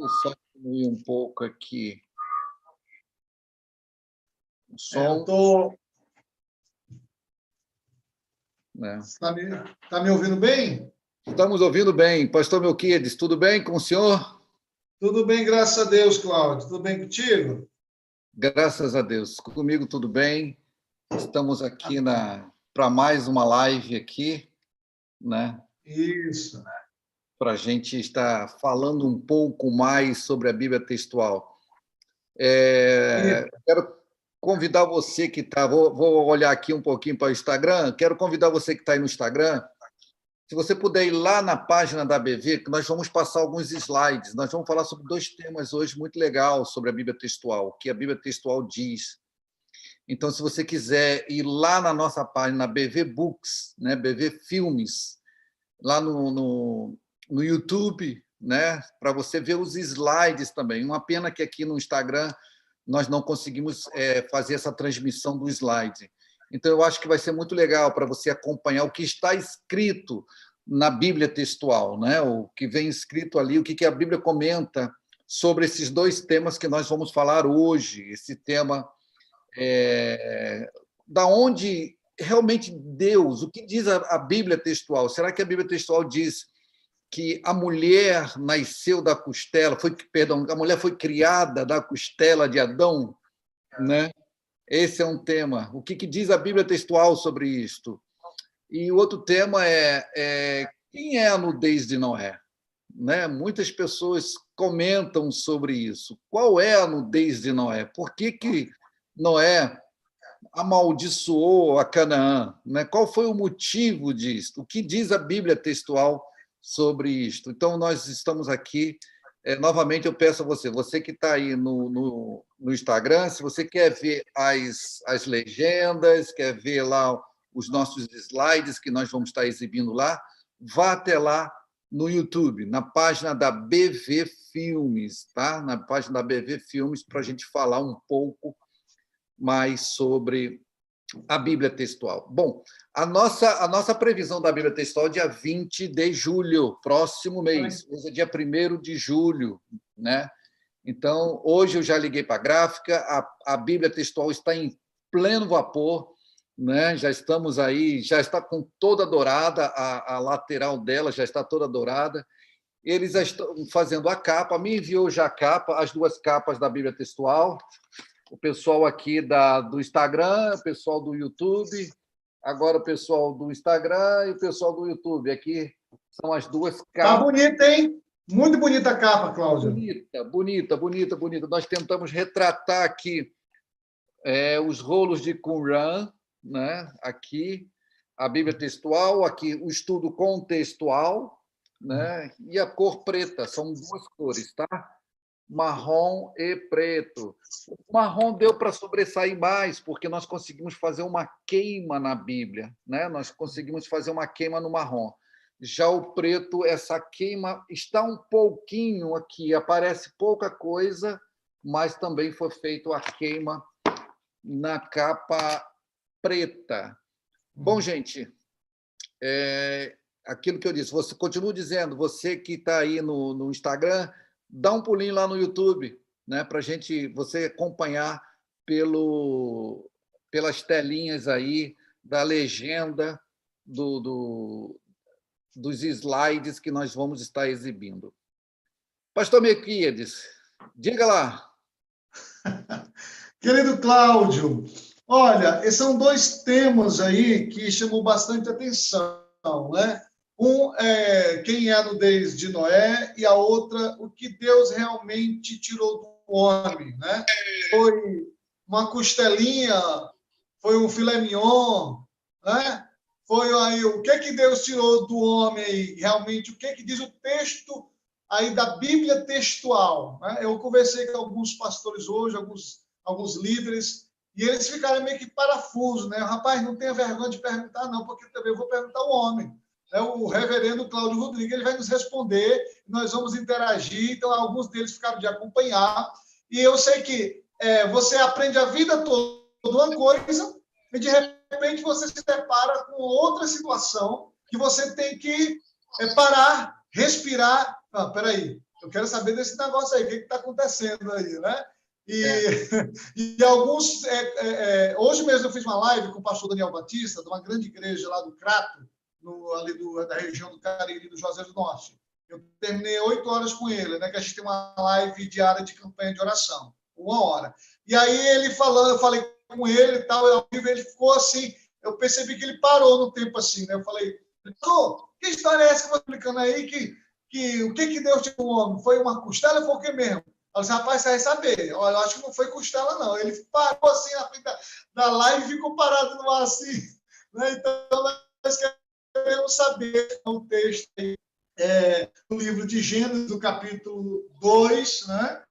Vou só diminuir um pouco aqui o som. Né? Tá me ouvindo bem? Estamos ouvindo bem. Pastor Melquiades, tudo bem com o senhor? Tudo bem, graças a Deus, Cláudio. Tudo bem contigo? Graças a Deus. Comigo tudo bem. Estamos aqui para mais uma live aqui, né? Isso. Para a gente estar falando um pouco mais sobre a Bíblia textual. Quero convidar você que está... Vou olhar aqui um pouquinho para o Instagram. Quero convidar você que está aí no Instagram, se você puder ir lá na página da BV, que nós vamos passar alguns slides. Nós vamos falar sobre dois temas hoje muito legais sobre a Bíblia textual, o que a Bíblia textual diz. Então, se você quiser ir lá na nossa página, BV Books, né, BV Filmes, lá no YouTube, né, para você ver os slides também. Uma pena que aqui no Instagram nós não conseguimos fazer essa transmissão do slide. Então, eu acho que vai ser muito legal para você acompanhar o que está escrito na Bíblia textual, né? O que vem escrito ali, o que a Bíblia comenta sobre esses dois temas que nós vamos falar hoje. Esse tema da onde realmente Deus, o que diz a Bíblia textual? Será que a Bíblia textual diz que a mulher nasceu da costela, a mulher foi criada da costela de Adão, né? Esse é um tema. O que diz a Bíblia textual sobre isto? E o outro tema quem é a nudez de Noé? Né? Muitas pessoas comentam sobre isso. Qual é a nudez de Noé? Por que Noé amaldiçoou a Canaã? Né? Qual foi o motivo disso? O que diz a Bíblia textual sobre isto? Então, nós estamos aqui. Novamente, eu peço a você que está aí no Instagram, se você quer ver as legendas, quer ver lá os nossos slides que nós vamos estar exibindo lá, vá até lá no YouTube, na página da BV Filmes, tá? Na página da BV Filmes, para a gente falar um pouco mais sobre a Bíblia textual. Bom, a nossa previsão da Bíblia textual é dia 20 de julho, próximo mês. Hoje é dia 1º de julho, né? Então, hoje eu já liguei para a gráfica, a Bíblia textual está em pleno vapor, né? Já estamos aí, já está com toda dourada, a lateral dela já está toda dourada. Eles já estão fazendo a capa, me enviou já a capa, as duas capas da Bíblia textual. O pessoal aqui do Instagram, o pessoal do YouTube, agora o pessoal do Instagram e o pessoal do YouTube. Aqui são as duas capas. Tá bonita, hein? Muito bonita a capa, Cláudio. Bonita. Nós tentamos retratar aqui os rolos de Qumran, né? Aqui a Bíblia textual, aqui o estudo contextual, né? E a cor preta, são duas cores, tá? Marrom e preto. O marrom deu para sobressair mais, porque nós conseguimos fazer uma queima na Bíblia, né? Nós conseguimos fazer uma queima no marrom. Já o preto, essa queima está um pouquinho aqui, aparece pouca coisa, mas também foi feita a queima na capa preta. Bom, gente, aquilo que eu disse, você continua dizendo, você que está aí no Instagram, dá um pulinho lá no YouTube, né, para você acompanhar pelas telinhas aí da legenda dos slides que nós vamos estar exibindo. Pastor Melquiades, diga lá. Querido Cláudio, olha, esses são dois temas aí que chamam bastante atenção, né? Um é quem é a nudez de Noé e a outra, o que Deus realmente tirou do homem, né? Foi uma costelinha, foi um filé mignon, né? Foi aí, o que Deus tirou do homem aí, realmente, o que diz o texto aí da Bíblia textual, né? Eu conversei com alguns pastores hoje, alguns líderes, e eles ficaram meio que parafuso, né? Rapaz, não tenha vergonha de perguntar, não, porque também eu vou perguntar ao homem. O reverendo Cláudio Rodrigues, ele vai nos responder, nós vamos interagir, então alguns deles ficaram de acompanhar, e eu sei que você aprende a vida toda uma coisa, e de repente você se depara com outra situação, que você tem que parar, respirar. Peraí, Eu quero saber desse negócio aí, o que está acontecendo aí, né? E alguns... hoje mesmo eu fiz uma live com o pastor Daniel Batista, de uma grande igreja lá do Crato, ali da região do Cariri, do Juazeiro do Norte. Eu terminei 8 horas com ele, né? Que a gente tem uma live diária de campanha de oração, 1 hora. E aí ele falando, eu falei com ele e tal, ele ficou assim, eu percebi que ele parou no tempo assim, né? Eu falei, que história é essa que eu estou explicando aí? O que Deus tirou o homem? Foi uma costela ou foi o que mesmo? Eu disse, rapaz, você vai saber. Olha, eu acho que não foi costela, não. Ele parou assim na frente da live e ficou parado no ar assim. Né? Então, nós queremos saber o texto aí, do livro de Gênesis, do capítulo 2, né?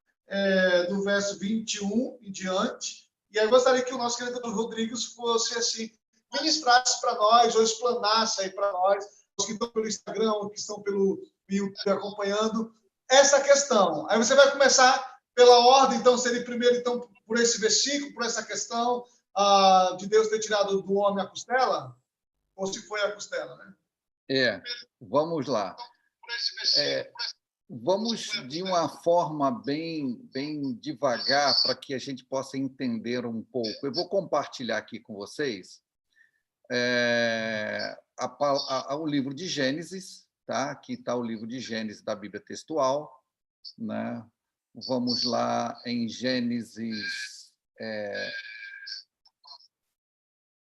Do verso 21 em diante. E aí eu gostaria que o nosso querido Rodrigues fosse assim, ministrasse para nós, ou explanasse aí para nós, os que estão pelo Instagram, os que estão pelo YouTube acompanhando, essa questão. Aí você vai começar pela ordem, então, seria primeiro então, por esse versículo, por essa questão de Deus ter tirado do homem a costela, ou se foi a costela, né? Vamos lá. Vamos de uma forma bem devagar para que a gente possa entender um pouco. Eu vou compartilhar aqui com vocês o livro de Gênesis, tá? Aqui está o livro de Gênesis da Bíblia Textual, né? Vamos lá em Gênesis.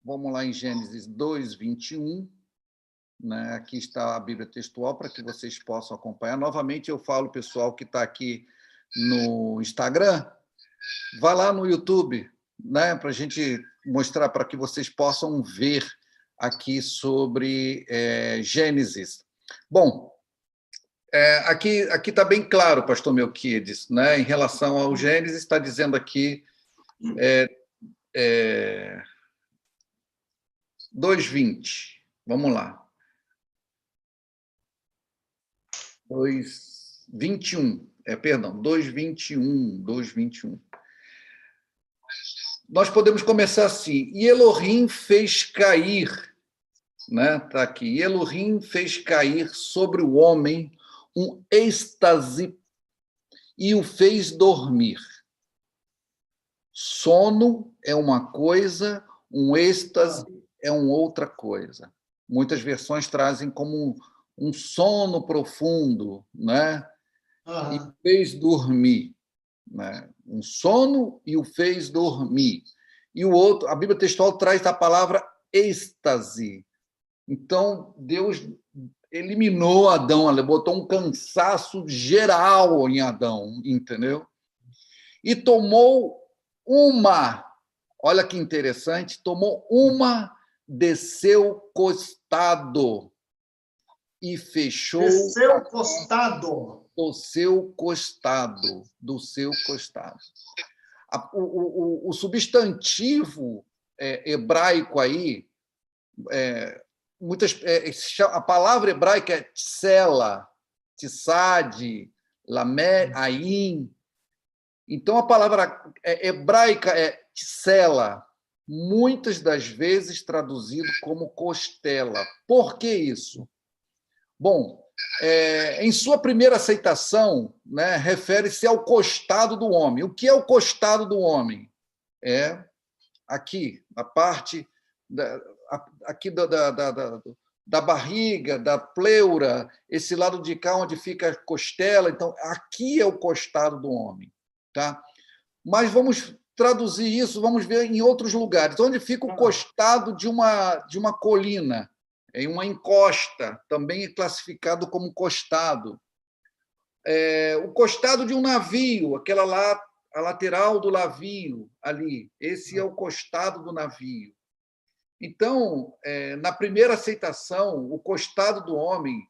Vamos lá em Gênesis 2, 21. Né? Aqui está a Bíblia Textual para que vocês possam acompanhar. Novamente, eu falo, pessoal que está aqui no Instagram, vá lá no YouTube, né? Para a gente mostrar, para que vocês possam ver aqui sobre Gênesis. Bom, aqui está bem claro, pastor Melquiades, né? Em relação ao Gênesis, está dizendo aqui 2:20. Vamos lá. 2:21. Perdão, 2:21. Nós podemos começar assim. E Elohim fez cair, né? Está aqui. E Elohim fez cair sobre o homem um êxtase e o fez dormir. Sono é uma coisa, um êxtase é uma outra coisa. Muitas versões trazem como um sono profundo, né? E fez dormir, né? Um sono e o fez dormir. E o outro, a Bíblia Textual traz a palavra êxtase. Então, Deus eliminou Adão, botou um cansaço geral em Adão, entendeu? E tomou olha que interessante, tomou de seu costado e fechou... De seu costado. Do seu costado. O substantivo hebraico aí, a palavra hebraica é tsela, tsad, lamed, ain. Então, a palavra hebraica é tsela, muitas das vezes traduzido como costela. Por que isso? Bom, em sua primeira aceitação, né, refere-se ao costado do homem. O que é o costado do homem? É aqui, a parte aqui da barriga, da pleura, esse lado de cá onde fica a costela. Então, aqui é o costado do homem. Tá? Mas vamos traduzir isso, vamos ver em outros lugares. Onde fica o costado de uma colina? Em uma encosta, também é classificado como costado. O costado de um navio, aquela lá, a lateral do navio, ali, esse é o costado do navio. Então, na primeira aceitação, o costado do homem,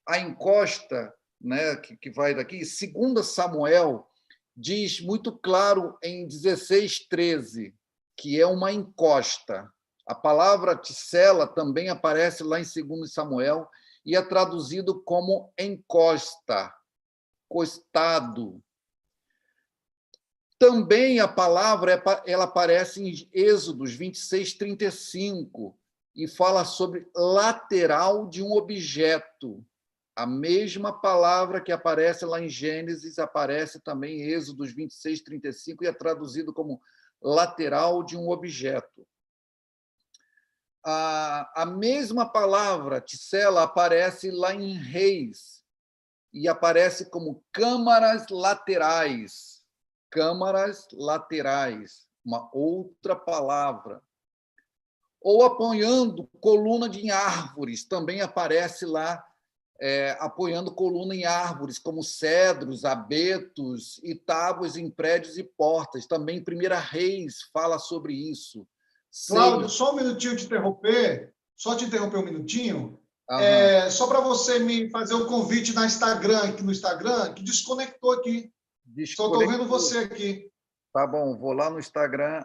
a encosta, né, que vai daqui, 2 Samuel diz muito claro em 16:13, que é uma encosta. A palavra tsela também aparece lá em 2 Samuel e é traduzido como encosta, costado. Também a palavra ela aparece em Êxodos 26:35 e fala sobre lateral de um objeto. A mesma palavra que aparece lá em Gênesis aparece também em Êxodo 26, 35 e é traduzido como lateral de um objeto. A mesma palavra, ticela, aparece lá em Reis e aparece como câmaras laterais. Câmaras laterais, uma outra palavra. Ou apoiando coluna de árvores, também aparece lá, apoiando coluna em árvores, como cedros, abetos e tábuas em prédios e portas. Também 1 Reis fala sobre isso. Cláudio, só um minutinho te interromper, só te interromper um minutinho. Só para você me fazer o convite no Instagram, que desconectou aqui. Só estou vendo você aqui. Tá bom, vou lá no Instagram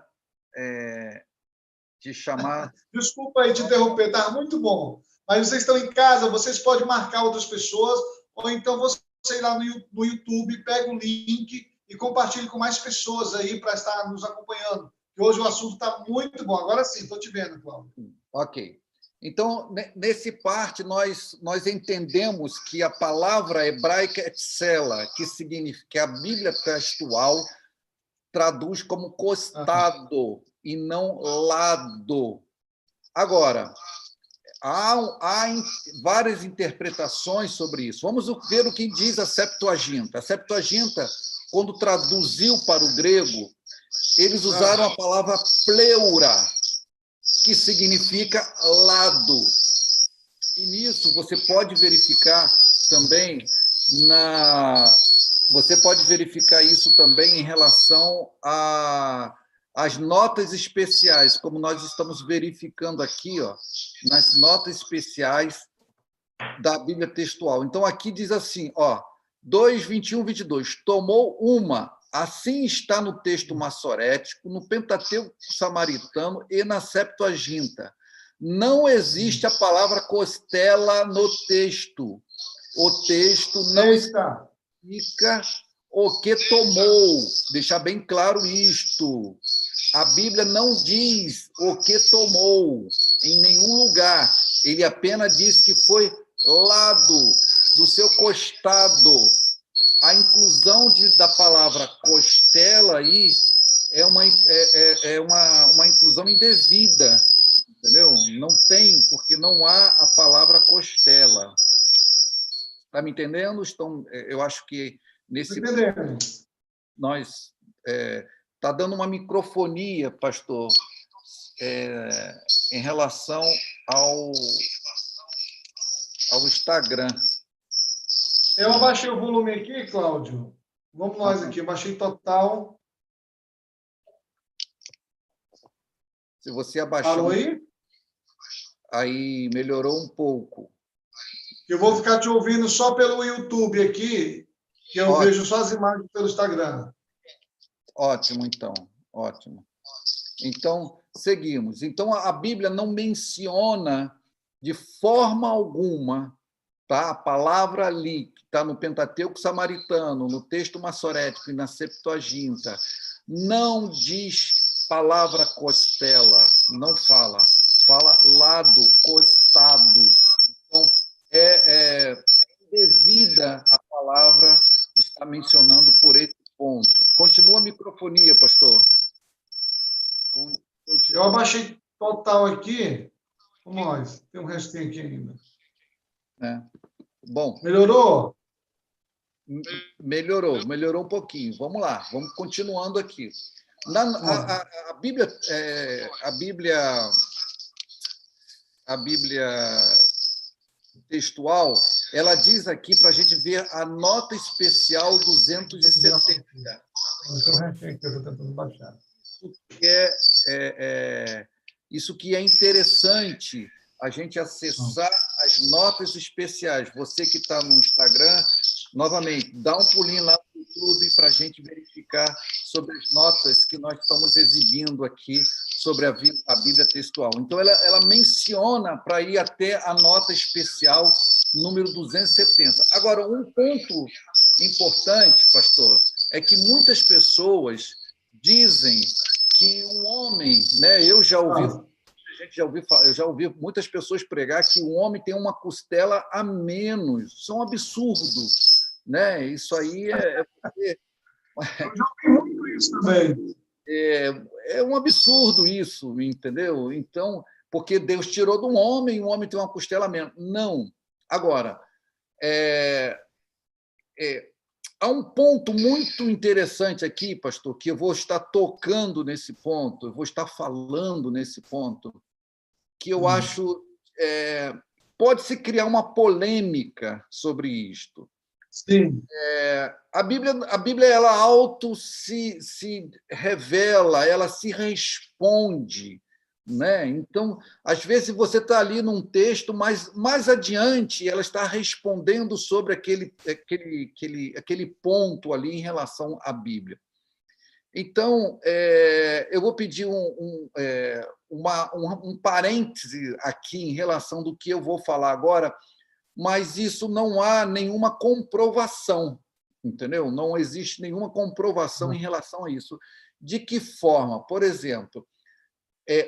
te chamar. Desculpa aí te interromper, tá muito bom. Mas vocês estão em casa, vocês podem marcar outras pessoas, ou então você ir lá no YouTube, pega o link e compartilhe com mais pessoas aí para estar nos acompanhando. Que hoje o assunto está muito bom. Agora sim, estou te vendo, Cláudio. Ok. Então, nesse parte, nós entendemos que a palavra hebraica etzela, que significa que a Bíblia textual traduz como costado e não lado. Agora, há várias interpretações sobre isso. Vamos ver o que diz a Septuaginta. A Septuaginta, quando traduziu para o grego, eles usaram a palavra pleura, que significa lado. E nisso você pode verificar também você pode verificar isso também em relação às notas especiais, como nós estamos verificando aqui, nas notas especiais da Bíblia textual. Então, aqui diz assim, 2, 21, 22, tomou uma. Assim está no texto massorético, no Pentateuco samaritano e na Septuaginta. Não existe a palavra costela no texto. O texto não explica o que tomou. Deixar bem claro isto. A Bíblia não diz o que tomou em nenhum lugar. Ele apenas diz que foi lado do seu costado. A inclusão da palavra costela aí é uma inclusão indevida, entendeu? Não tem, porque não há a palavra costela. Está me entendendo? Eu acho que nesse nós está dando uma microfonia, pastor, em relação ao Instagram. Eu abaixei o volume aqui, Cláudio. Vamos nós aqui, abaixei total. Se você abaixar... Alô aí? Aí melhorou um pouco. Eu vou ficar te ouvindo só pelo YouTube aqui, que eu vejo só as imagens pelo Instagram. Ótimo, então. Ótimo. Então, seguimos. Então, a Bíblia não menciona de forma alguma, tá? A palavra ali, que está no Pentateuco samaritano, no texto massorético e na Septuaginta, não diz palavra costela, não fala. Fala lado, costado. Então, é devida a palavra está mencionando por esse ponto. Continua a microfonia, pastor. Eu abaixei total aqui. Vamos nós. Tem um restinho aqui ainda. Bom. Melhorou? Melhorou um pouquinho. Vamos lá, vamos continuando aqui. A Bíblia textual, ela diz aqui para a gente ver a nota especial 270. Isso que é interessante, a gente acessar as notas especiais. Você que está no Instagram, novamente, dá um pulinho lá no YouTube para a gente verificar sobre as notas que nós estamos exibindo aqui sobre a Bíblia textual. Então, ela menciona para ir até a nota especial número 270. Agora, um ponto importante, pastor, é que muitas pessoas dizem que um homem, né? Eu já ouvi eu já ouvi muitas pessoas pregar que o homem tem uma costela a menos. Isso é um absurdo, né? Isso aí Eu já ouvi muito isso também. é um absurdo isso, entendeu? Então, porque Deus tirou do homem, o homem tem uma costela a menos. Não. Agora, é, há um ponto muito interessante aqui, pastor, que eu vou estar tocando nesse ponto, eu vou estar falando nesse ponto, que eu acho pode-se criar uma polêmica sobre isto. Sim. A Bíblia ela se revela, ela se responde, né? Então, às vezes você está ali num texto, mas mais adiante ela está respondendo sobre aquele ponto ali em relação à Bíblia. Então, eu vou pedir um parêntese aqui em relação do que eu vou falar agora, mas isso não há nenhuma comprovação, entendeu? Não existe nenhuma comprovação em relação a isso. De que forma? Por exemplo,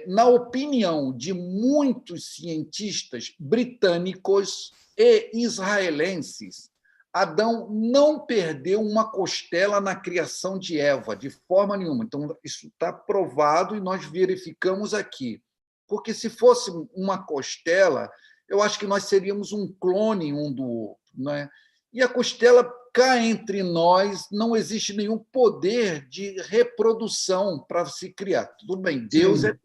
na opinião de muitos cientistas britânicos e israelenses, Adão não perdeu uma costela na criação de Eva, de forma nenhuma. Então, isso está provado e nós verificamos aqui. Porque se fosse uma costela, eu acho que nós seríamos um clone um do outro. Né? E a costela, cá entre nós, não existe nenhum poder de reprodução para se criar. Tudo bem, Deus é.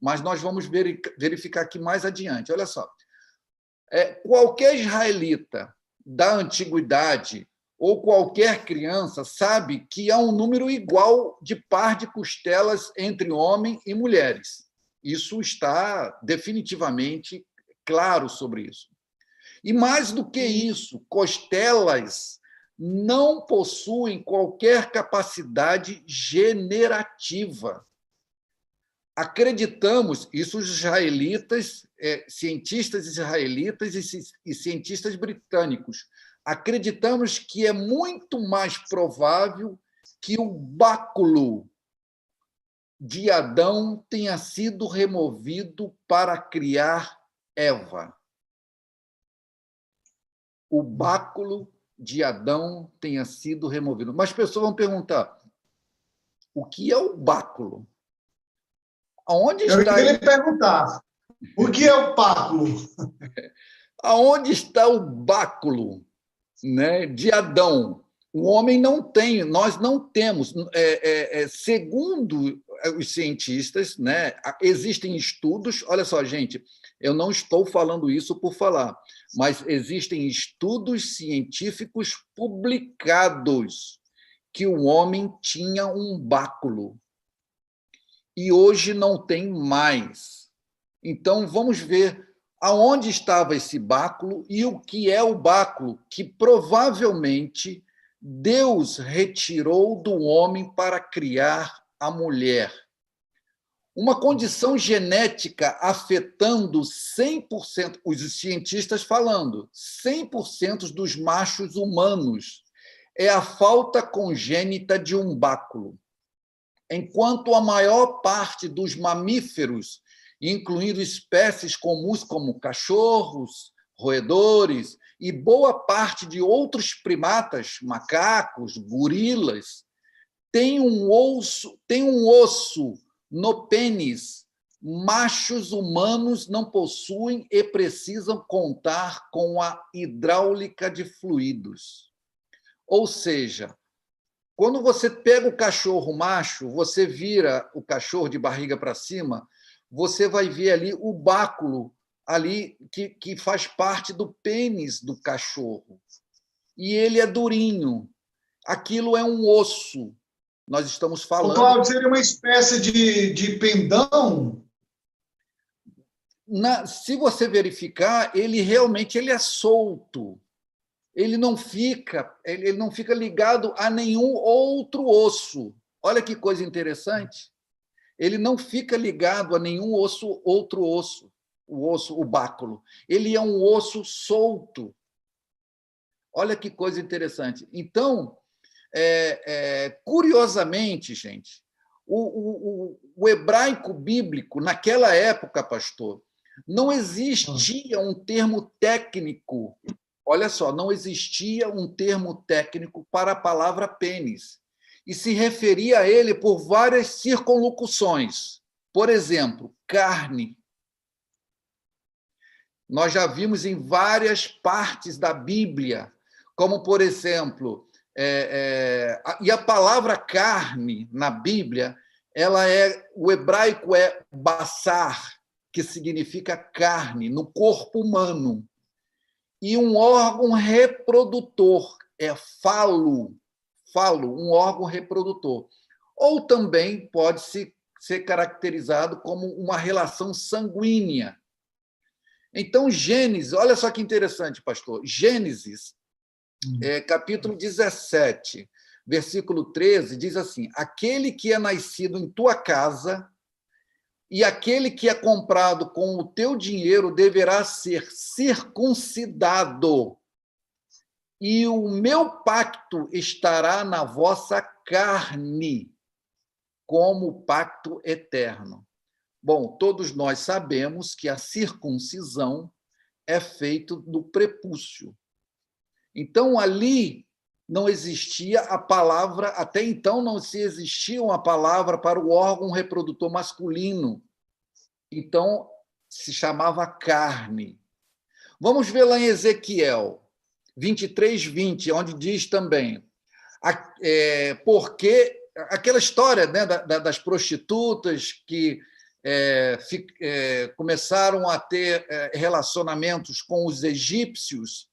Mas nós vamos verificar aqui mais adiante. Olha só. Qualquer israelita da antiguidade ou qualquer criança sabe que há um número igual de par de costelas entre homem e mulheres. Isso está definitivamente claro sobre isso. E mais do que isso, costelas não possuem qualquer capacidade generativa. Acreditamos, isso os israelitas, cientistas israelitas e cientistas britânicos, acreditamos que é muito mais provável que o báculo de Adão tenha sido removido para criar Eva. O báculo de Adão tenha sido removido. Mas as pessoas vão perguntar, o que é o báculo? Aonde está? Eu queria lhe perguntar, o que é o báculo? Aonde está o báculo, né, de Adão? O homem não tem, nós não temos. Segundo os cientistas, né, existem estudos. Olha só, gente, eu não estou falando isso por falar, mas existem estudos científicos publicados que o homem tinha um báculo. E hoje não tem mais. Então, vamos ver aonde estava esse báculo e o que é o báculo que provavelmente Deus retirou do homem para criar a mulher. Uma condição genética afetando 100%, os cientistas falando, 100% dos machos humanos, é a falta congênita de um báculo. Enquanto a maior parte dos mamíferos, incluindo espécies comuns como cachorros, roedores e boa parte de outros primatas, macacos, gorilas, tem um osso no pênis. Machos humanos não possuem e precisam contar com a hidráulica de fluidos. Ou seja, quando você pega o cachorro macho, você vira o cachorro de barriga para cima, você vai ver ali o báculo ali que faz parte do pênis do cachorro. E ele é durinho. Aquilo é um osso. Nós estamos falando... O Cláudio, seria uma espécie de pendão? Se você verificar, ele realmente é solto. Ele não fica ligado a nenhum outro osso. Olha que coisa interessante. Ele não fica ligado a nenhum outro osso, o báculo. Ele é um osso solto. Olha que coisa interessante. Então, curiosamente, gente, O hebraico bíblico, naquela época, pastor, não existia um termo técnico. Olha só, não existia um termo técnico para a palavra pênis. E se referia a ele por várias circunlocuções. Por exemplo, carne. Nós já vimos em várias partes da Bíblia, como, por exemplo, e a palavra carne na Bíblia, o hebraico é basar, que significa carne, no corpo humano. E um órgão reprodutor, falo, um órgão reprodutor. Ou também pode ser caracterizado como uma relação sanguínea. Então, Gênesis, olha só que interessante, pastor. Gênesis, capítulo 17, versículo 13, diz assim: aquele que é nascido em tua casa e aquele que é comprado com o teu dinheiro deverá ser circuncidado, e o meu pacto estará na vossa carne, como pacto eterno. Bom, todos nós sabemos que a circuncisão é feita do prepúcio. Então, ali não existia a palavra, até então não se existia uma palavra para o órgão reprodutor masculino. Então, se chamava carne. Vamos ver lá em Ezequiel 23:20, onde diz também, porque aquela história, né, das prostitutas que começaram a ter relacionamentos com os egípcios,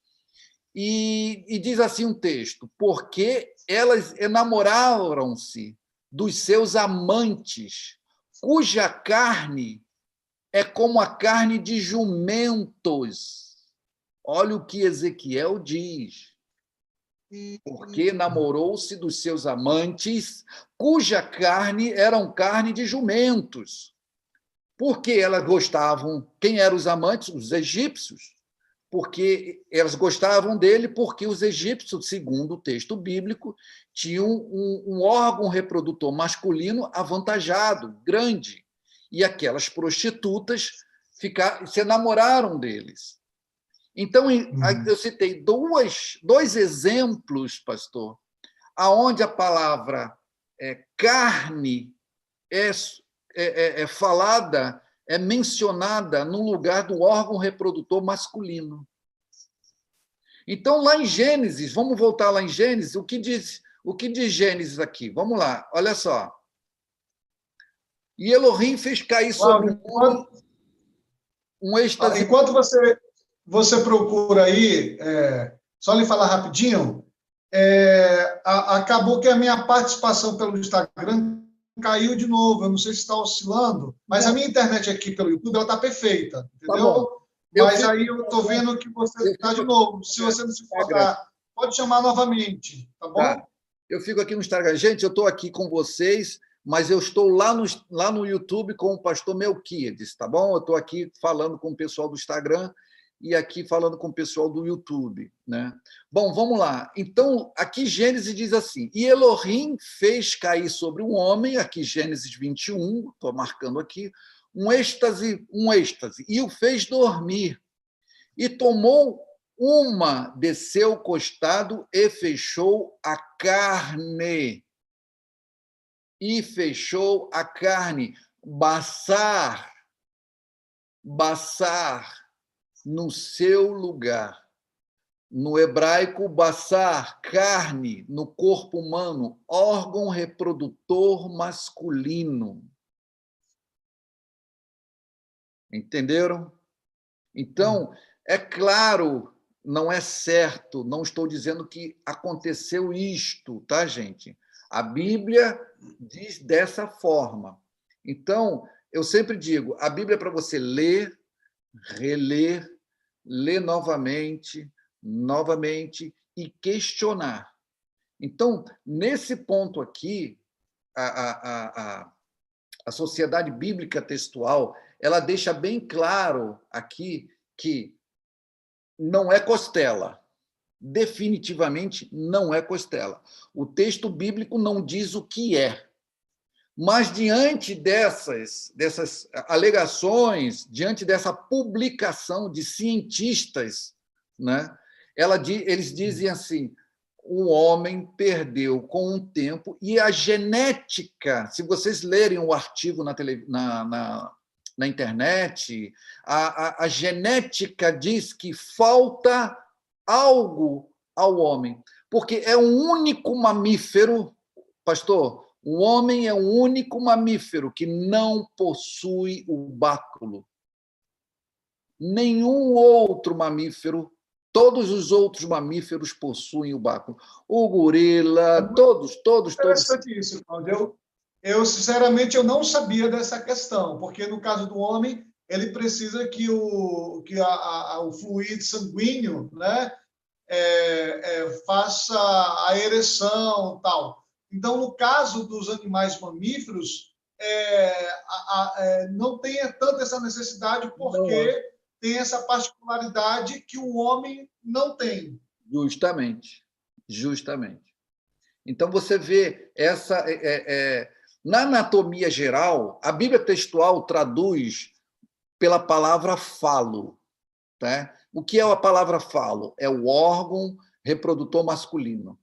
e diz assim um texto: porque elas enamoraram-se dos seus amantes, cuja carne é como a carne de jumentos. Olha o que Ezequiel diz. Porque namorou-se dos seus amantes, cuja carne eram carne de jumentos. Porque elas gostavam. Quem eram os amantes? Os egípcios. Porque elas gostavam dele, porque os egípcios, segundo o texto bíblico, tinham um órgão reprodutor masculino avantajado, grande. E aquelas prostitutas se enamoraram deles. Então, eu citei dois exemplos, pastor, aonde a palavra carne é falada, é mencionada no lugar do órgão reprodutor masculino. Então, lá em Gênesis, vamos voltar lá em Gênesis, o que diz Gênesis aqui? Vamos lá, olha só. E Elohim fez cair sobre o mundo um êxtase. Enquanto você procura aí, só lhe falar rapidinho, acabou que a minha participação pelo Instagram caiu de novo. Eu não sei se está oscilando, mas a minha internet aqui pelo YouTube está perfeita, entendeu? Tá, mas aí eu estou vendo que você está de novo. Se você não se importar, pode chamar novamente, tá bom? Tá. Eu fico aqui no Instagram. Gente, eu estou aqui com vocês, mas eu estou lá no YouTube com o pastor Melquiades, tá bom? Eu estou aqui falando com o pessoal do Instagram e aqui falando com o pessoal do YouTube, né? Bom, vamos lá. Então, aqui Gênesis diz assim: e Elohim fez cair sobre o homem, aqui Gênesis 21, estou marcando aqui, um êxtase, e o fez dormir. E tomou uma de seu costado e fechou a carne. E fechou a carne. Basar no seu lugar. No hebraico, basar, carne, no corpo humano, órgão reprodutor masculino. Entenderam? Então, é claro, não é certo, não estou dizendo que aconteceu isto, tá, gente? A Bíblia diz dessa forma. Então, eu sempre digo, a Bíblia é para você ler, reler, ler novamente e questionar. Então, nesse ponto aqui, a Sociedade Bíblica Textual, ela deixa bem claro aqui que não é costela. Definitivamente não é costela. O texto bíblico não diz o que é. Mas, diante dessas alegações, diante dessa publicação de cientistas, né, eles dizem assim: o homem perdeu com o tempo, e a genética, se vocês lerem o artigo na internet, a genética diz que falta algo ao homem, porque é o único mamífero, pastor, o homem é o único mamífero que não possui o báculo. Nenhum outro mamífero, todos os outros mamíferos possuem o báculo. O gorila, todos. Interessante isso, Cláudio. Sinceramente, eu não sabia dessa questão, porque no caso do homem, ele precisa que o fluido sanguíneo, né, faça a ereção e tal. Então, no caso dos animais mamíferos, não tem tanto essa necessidade, porque tem essa particularidade que o homem não tem. Justamente. Então, você vê na anatomia geral, a Bíblia textual traduz pela palavra falo. Tá? O que é a palavra falo? É o órgão reprodutor masculino.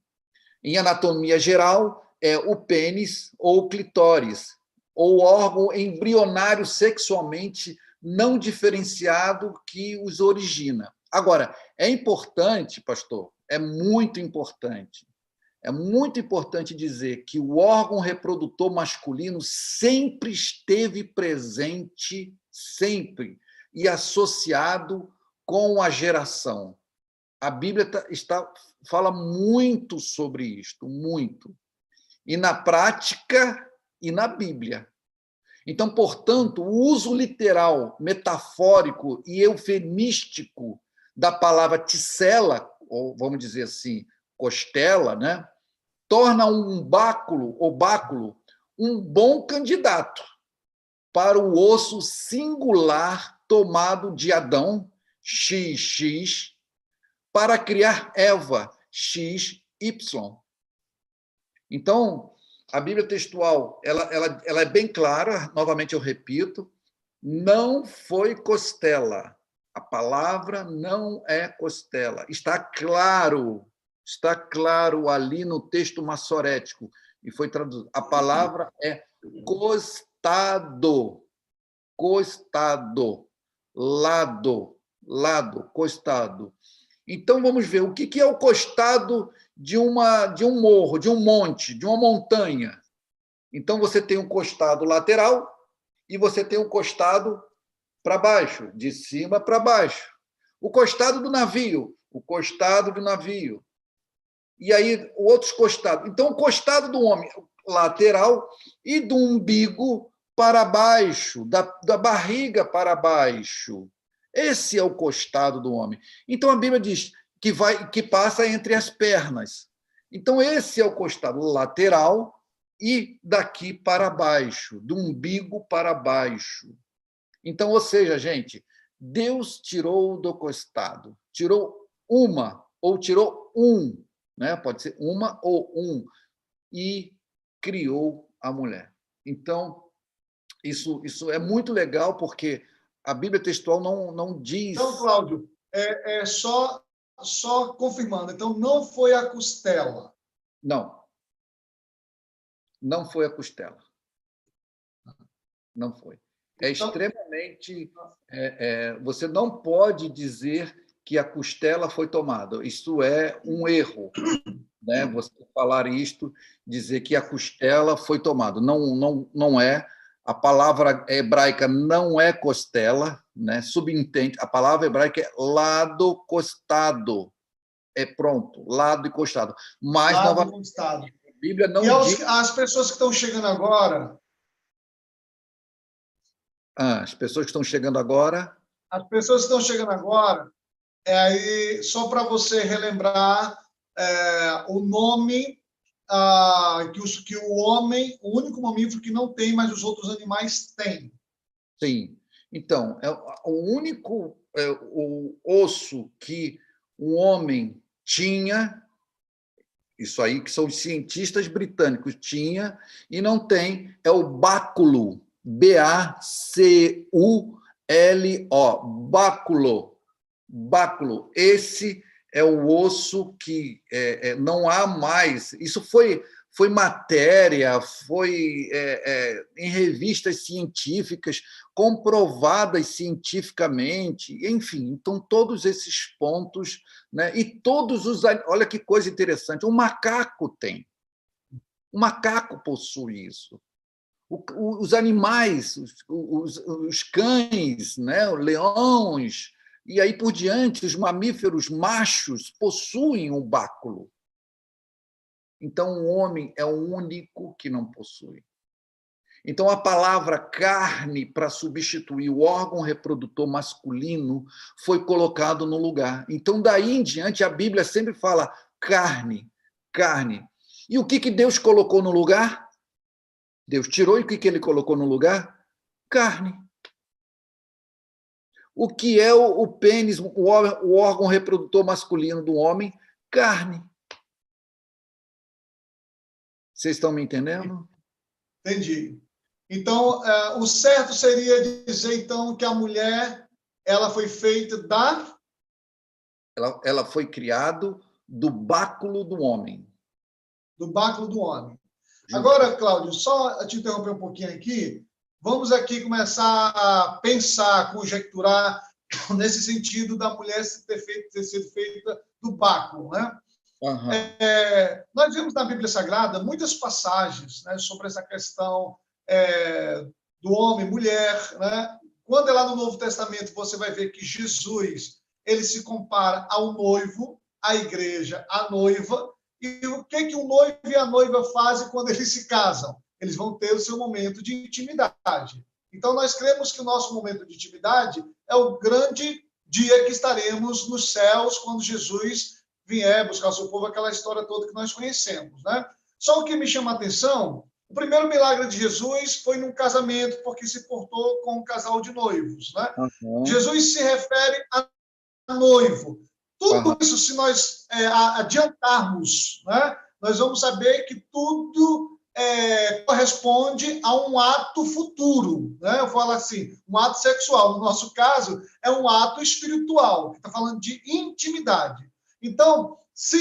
Em anatomia geral, é o pênis ou o clitóris, ou órgão embrionário sexualmente não diferenciado que os origina. Agora, é importante, pastor, é muito importante dizer que o órgão reprodutor masculino sempre esteve presente, sempre, e associado com a geração. A Bíblia fala muito sobre isto, muito. E na prática e na Bíblia. Então, portanto, o uso literal, metafórico e eufemístico da palavra ticela, ou vamos dizer assim, costela, né, torna um báculo um bom candidato para o osso singular tomado de Adão, XX, para criar Eva, XY. Então, a Bíblia textual ela é bem clara, novamente eu repito, não foi costela. A palavra não é costela. Está claro ali no texto massorético, e foi traduzido. A palavra é costado, lado, costado. Então, vamos ver o que é o costado de um morro, de um monte, de uma montanha. Então, você tem um costado lateral e você tem um costado para baixo, de cima para baixo. O costado do navio. E aí, o outro costado. Então, o costado do homem lateral e do umbigo para baixo, da barriga para baixo. Esse é o costado do homem. Então, a Bíblia diz que passa entre as pernas. Então, esse é o costado lateral e daqui para baixo, do umbigo para baixo. Então, ou seja, gente, Deus tirou do costado, tirou uma ou tirou um, né? Pode ser uma ou um, e criou a mulher. Então, isso é muito legal, porque a Bíblia textual não diz... Então, Cláudio, só confirmando, então não foi a costela. Não foi a costela. Não foi. É extremamente... você não pode dizer que a costela foi tomada. Isso é um erro, né? Você falar isto, dizer que a costela foi tomada. Não é. A palavra hebraica não é costela, né? Subentende. A palavra hebraica é lado costado. É pronto, lado e costado. Mas, lado costado. A Bíblia não diz... As pessoas que estão chegando agora... as pessoas que estão chegando agora... As pessoas que estão chegando agora, aí, só para você relembrar o nome que o homem, o único mamífero que não tem, mas os outros animais têm. Sim. Então, o único o osso que o homem tinha Isso aí que são os cientistas britânicos. Tinha e não tem, é o báculo. B-A-C-U-L-O. Báculo. Báculo. Esse é o osso que não há mais. Isso foi matéria, foi em revistas científicas, comprovadas cientificamente, enfim. Então, todos esses pontos, né? E todos os... Olha que coisa interessante, o macaco tem. O macaco possui isso. Os animais, os cães, né? Os leões, e aí por diante, os mamíferos machos possuem um báculo. Então, o homem é o único que não possui. Então, a palavra carne, para substituir o órgão reprodutor masculino, foi colocado no lugar. Então, daí em diante, a Bíblia sempre fala carne, carne. E o que Deus colocou no lugar? Deus tirou, e o que ele colocou no lugar? Carne. O que é o pênis, o órgão reprodutor masculino do homem? Carne. Vocês estão me entendendo? Entendi. Então, o certo seria dizer, então, que a mulher ela foi feita da... Ela foi criada do báculo do homem. Do báculo do homem. Agora, Cláudio, só te interromper um pouquinho aqui, vamos aqui começar a pensar, conjecturar nesse sentido da mulher ter sido feita do báculo, né? Uhum. Nós vemos na Bíblia Sagrada muitas passagens, né, sobre essa questão do homem e mulher, né? Quando é lá no Novo Testamento, você vai ver que Jesus ele se compara ao noivo, à igreja, à noiva. E o que o noivo e a noiva fazem quando eles se casam? Eles vão ter o seu momento de intimidade. Então, nós cremos que o nosso momento de intimidade é o grande dia que estaremos nos céus, quando Jesus vier buscar o seu povo, aquela história toda que nós conhecemos, né? Só o que me chama a atenção, o primeiro milagre de Jesus foi num casamento, porque se portou com um casal de noivos, né? Uhum. Jesus se refere a noivo. Tudo isso, se nós adiantarmos, né, nós vamos saber que tudo corresponde a um ato futuro, né? Eu falo assim, um ato sexual. No nosso caso, é um ato espiritual, que está falando de intimidade. Então, se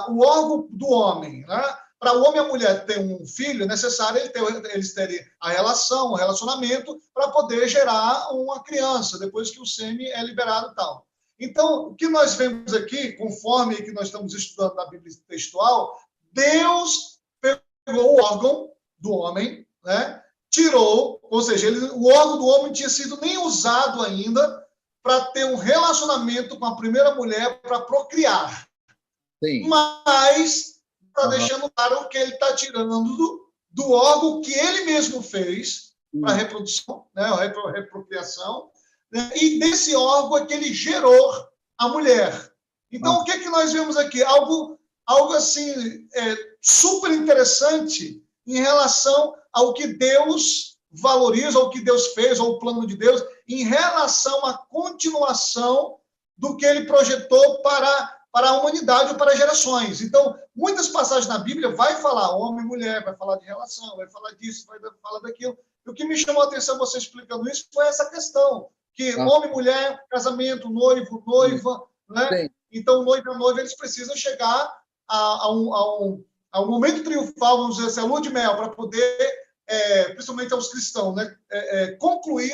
o órgão do homem, né, para o homem e a mulher ter um filho, é necessário eles terem a relação, o relacionamento, para poder gerar uma criança, depois que o sêmen é liberado e tal. Então, o que nós vemos aqui, conforme que nós estamos estudando na Bíblia textual, Deus pegou o órgão do homem, né, tirou, ou seja, o órgão do homem não tinha sido nem usado ainda para ter um relacionamento com a primeira mulher para procriar. Sim. Mas está deixando claro que ele está tirando do órgão que ele mesmo fez para a reprodução, né, a reprocriação, né, e desse órgão é que ele gerou a mulher. Então, o que nós vemos aqui? Algo assim, super interessante em relação ao que Deus valoriza, ao que Deus fez, ao plano de Deus, em relação à continuação do que ele projetou para a humanidade ou para gerações. Então, muitas passagens na Bíblia vai falar homem e mulher, vai falar de relação, vai falar disso, vai falar daquilo. E o que me chamou a atenção você explicando isso foi essa questão, que homem e mulher, casamento, noivo, noiva, né? Então, o noivo e a noiva, eles precisam chegar a um momento triunfal, vamos dizer assim, a lua de mel, para poder, principalmente aos cristãos, né, concluir,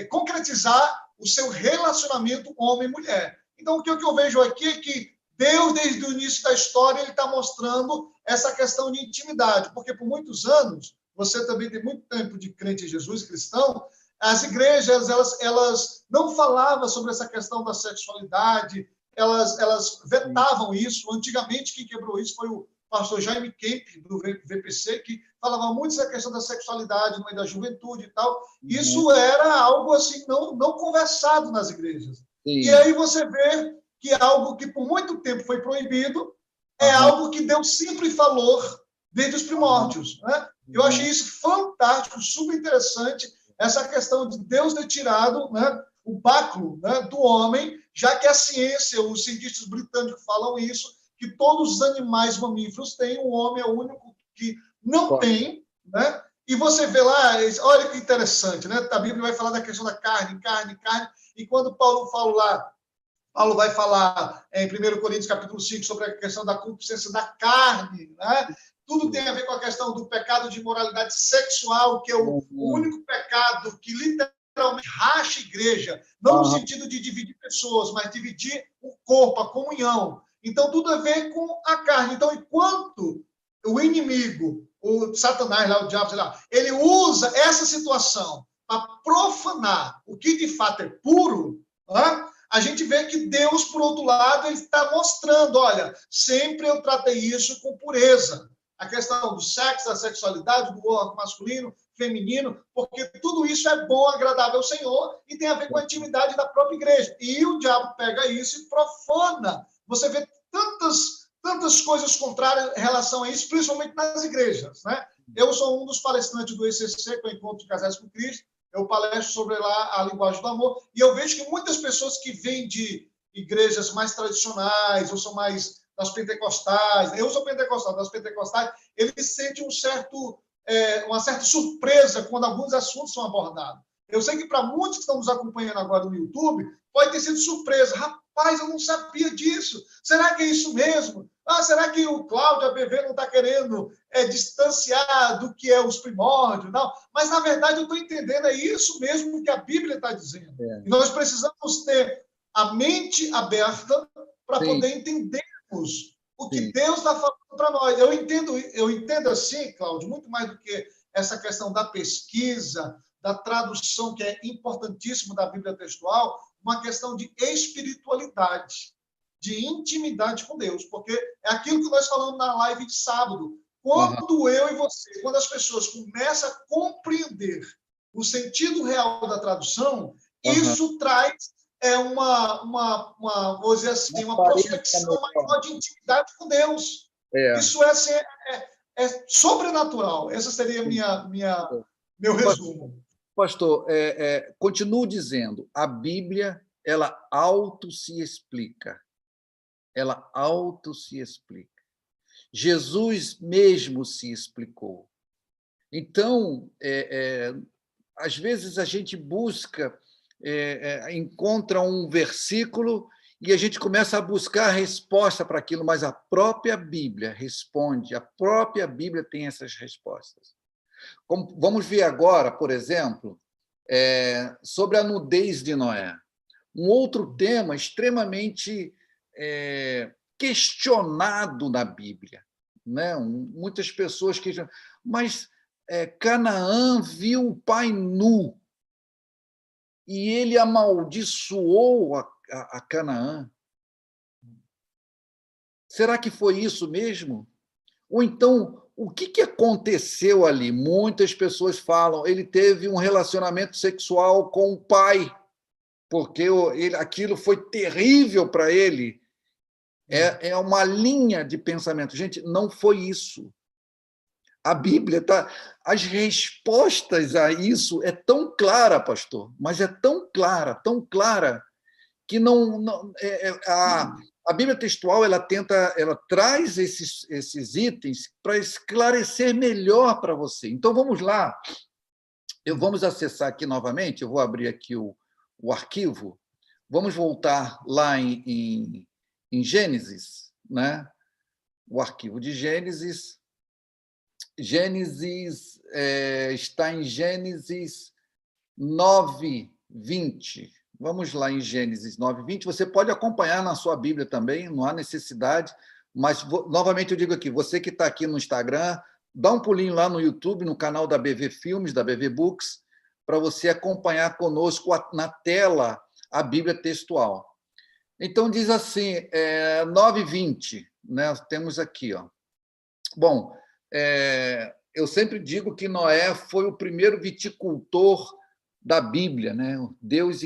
concretizar o seu relacionamento homem e mulher. Então, o que eu vejo aqui é que Deus, desde o início da história, ele está mostrando essa questão de intimidade, porque por muitos anos, você também tem muito tempo de crente em Jesus, cristão, as igrejas, elas não falavam sobre essa questão da sexualidade, elas vetavam isso. Antigamente, quem quebrou isso foi o pastor Jaime Kemp, do VPC, que falava muito dessa questão da sexualidade no meio da juventude e tal. Isso era algo assim, não conversado nas igrejas. Sim. E aí você vê que algo que por muito tempo foi proibido é algo que Deus sempre falou desde os primórdios, né? Eu achei isso fantástico, super interessante, essa questão de Deus ter tirado, né, o báculo, né, do homem, já que a ciência, os cientistas britânicos falam isso, que todos os animais mamíferos têm, o homem é o único que não tem, né? E você vê lá, olha que interessante, né? A Bíblia vai falar da questão da carne, e quando Paulo fala lá, Paulo vai falar em 1 Coríntios capítulo 5 sobre a questão da concupiscência da carne, né? Tudo tem a ver com a questão do pecado de imoralidade sexual, que é o único pecado que literalmente racha a igreja, não no sentido de dividir pessoas, mas dividir o corpo, a comunhão. Então, tudo a ver com a carne. Então, enquanto o inimigo, o Satanás, lá, o diabo, sei lá, ele usa essa situação para profanar o que de fato é puro, né? A gente vê que Deus, por outro lado, ele está mostrando, olha, sempre eu tratei isso com pureza. A questão do sexo, da sexualidade, do órgão masculino, feminino, porque tudo isso é bom, agradável ao Senhor e tem a ver com a intimidade da própria igreja. E o diabo pega isso e profana. Você vê tantas coisas contrárias em relação a isso, principalmente nas igrejas, né? Eu sou um dos palestrantes do ECC, que é o Encontro de Casais com Cristo. Eu palestro sobre lá a linguagem do amor, e eu vejo que muitas pessoas que vêm de igrejas mais tradicionais, ou são mais das pentecostais, eu sou pentecostal, das pentecostais, eles sentem uma certa surpresa quando alguns assuntos são abordados. Eu sei que para muitos que estão nos acompanhando agora no YouTube, pode ter sido surpresa. Rapaz, eu não sabia disso. Será que é isso mesmo? Será que o Cláudio ABV não está querendo distanciar do que é os primórdios? Não. Mas, na verdade, eu estou entendendo, é isso mesmo que a Bíblia está dizendo. E nós precisamos ter a mente aberta para poder entendermos o que Deus está falando para nós. Eu entendo assim, Cláudio, muito mais do que essa questão da pesquisa, da tradução, que é importantíssimo da Bíblia textual, uma questão de espiritualidade, de intimidade com Deus, porque é aquilo que nós falamos na live de sábado. Quando eu e você, quando as pessoas começam a compreender o sentido real da tradução, isso traz vou dizer assim, uma prospecção maior de intimidade com Deus. Isso é sobrenatural. Esse seria meu resumo. Pastor, continuo dizendo, a Bíblia, ela auto se explica. Ela auto se explica. Jesus mesmo se explicou. Então, às vezes a gente busca, encontra um versículo e a gente começa a buscar a resposta para aquilo, mas a própria Bíblia responde, a própria Bíblia tem essas respostas. Vamos ver agora, por exemplo, sobre a nudez de Noé. Um outro tema extremamente questionado na Bíblia, né? Muitas pessoas questionam, mas Canaã viu o pai nu e ele amaldiçoou a Canaã. Será que foi isso mesmo? Ou então, o que aconteceu ali? Muitas pessoas falam, ele teve um relacionamento sexual com o pai, porque aquilo foi terrível para ele. É uma linha de pensamento. Gente, não foi isso. A Bíblia está... As respostas a isso é tão clara, pastor, mas é tão clara, que a Bíblia textual ela traz esses itens para esclarecer melhor para você. Então, vamos lá. Vamos acessar aqui novamente, eu vou abrir aqui o arquivo. Vamos voltar lá em Gênesis, né? O arquivo de Gênesis. Gênesis está em Gênesis 9:20. Vamos lá em Gênesis 9:20. Você pode acompanhar na sua Bíblia também, não há necessidade, mas, novamente, eu digo aqui, você que está aqui no Instagram, dá um pulinho lá no YouTube, no canal da BV Filmes, da BV Books, para você acompanhar conosco na tela a Bíblia textual. Então, diz assim, 9:20, né? Temos aqui. Ó. Bom, eu sempre digo que Noé foi o primeiro viticultor da Bíblia, né? Deus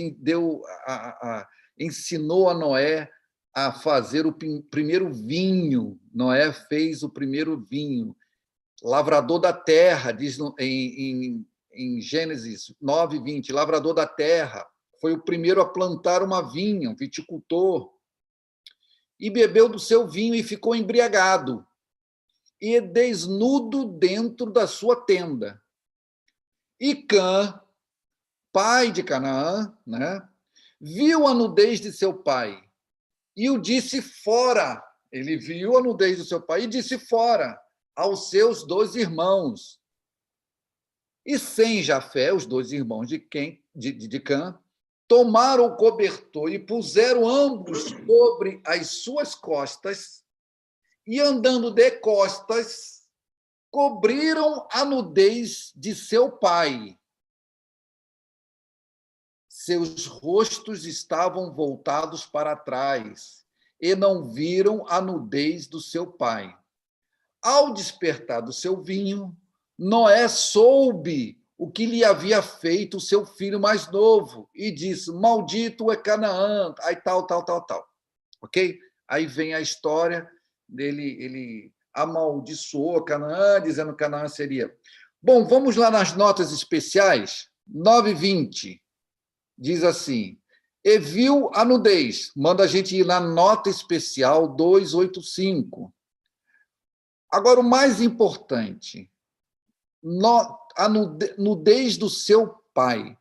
ensinou a Noé a fazer o primeiro vinho. Noé fez o primeiro vinho. Lavrador da terra, diz em Gênesis 9:20, lavrador da terra, foi o primeiro a plantar uma vinha, um viticultor. e bebeu do seu vinho e ficou embriagado, e desnudo dentro da sua tenda. E Cã, pai de Canaã, né, viu a nudez de seu pai e o disse fora. Ele viu a nudez do seu pai e disse fora aos seus 2 irmãos. E Sem e Jafé, os 2 irmãos de Cã, tomaram o cobertor e puseram ambos sobre as suas costas e, andando de costas, cobriram a nudez de seu pai. Seus rostos estavam voltados para trás e não viram a nudez do seu pai. Ao despertar do seu vinho, Noé soube o que lhe havia feito o seu filho mais novo e disse: maldito é Canaã, aí tal. Ok? Aí vem a história dele, ele amaldiçoou Canaã, dizendo que Canaã seria. Bom, vamos lá nas notas especiais, 9:20. Diz assim: e viu a nudez. Manda a gente ir na nota especial 285. Agora, o mais importante, a nudez do seu pai.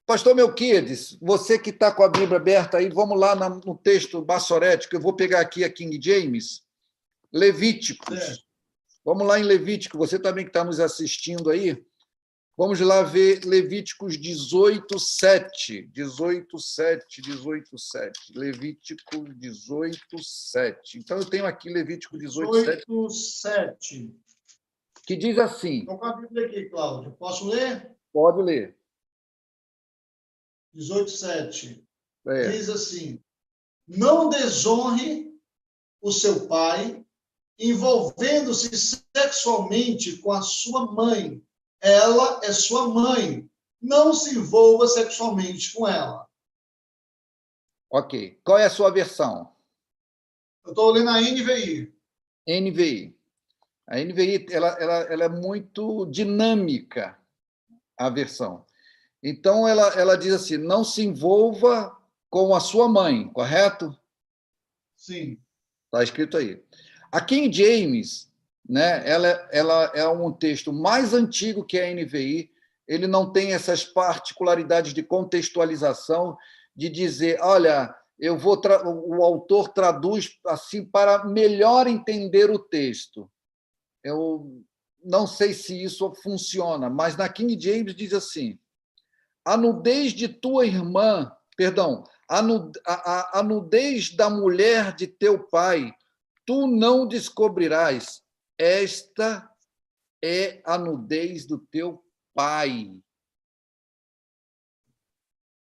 Pastor Melquiades, você que está com a Bíblia aberta aí, vamos lá no texto massorético, eu vou pegar aqui a King James, Levíticos. Vamos lá em Levítico, você também que está nos assistindo aí, vamos lá ver Levíticos 18:7. 18:7. Levítico 18:7. Então, eu tenho aqui Levítico 18:7. Que diz assim... Estou com a Bíblia aqui, Cláudio. Posso ler? Pode ler. 18:7. Diz assim: não desonre o seu pai envolvendo-se sexualmente com a sua mãe. Ela é sua mãe. Não se envolva sexualmente com ela. Ok. Qual é a sua versão? Eu estou lendo a NVI. NVI. A NVI ela é muito dinâmica, a versão. Então, ela diz assim, não se envolva com a sua mãe, correto? Sim. Está escrito aí. A King James, né, ela é um texto mais antigo que a NVI, ele não tem essas particularidades de contextualização, de dizer, olha, o autor traduz assim para melhor entender o texto. Eu não sei se isso funciona, mas na King James diz assim, a nudez de tua irmã, perdão, a nudez da mulher de teu pai, tu não descobrirás. Esta é a nudez do teu pai.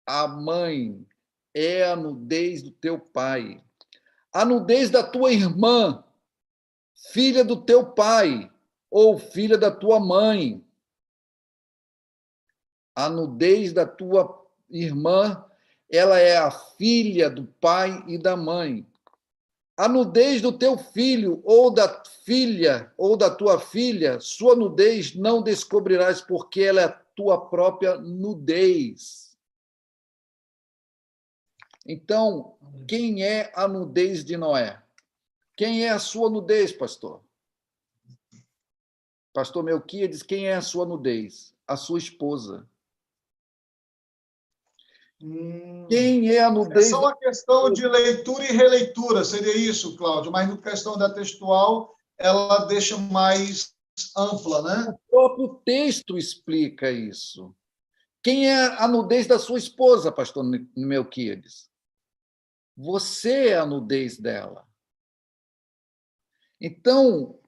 A mãe é a nudez do teu pai. A nudez da tua irmã, filha do teu pai, ou filha da tua mãe. A nudez da tua irmã, ela é a filha do pai e da mãe. A nudez do teu filho ou da filha ou da tua filha, sua nudez não descobrirás, porque ela é a tua própria nudez. Então, quem é a nudez de Noé? Quem é a sua nudez, pastor? Pastor Melquiades, quem é a sua nudez? A sua esposa. Quem é a nudez? É só uma questão de leitura e releitura, seria isso, Cláudio, mas na questão da textual, ela deixa mais ampla, né? O próprio texto explica isso. Quem é a nudez da sua esposa, pastor Melquiades? Você é a nudez dela. Então,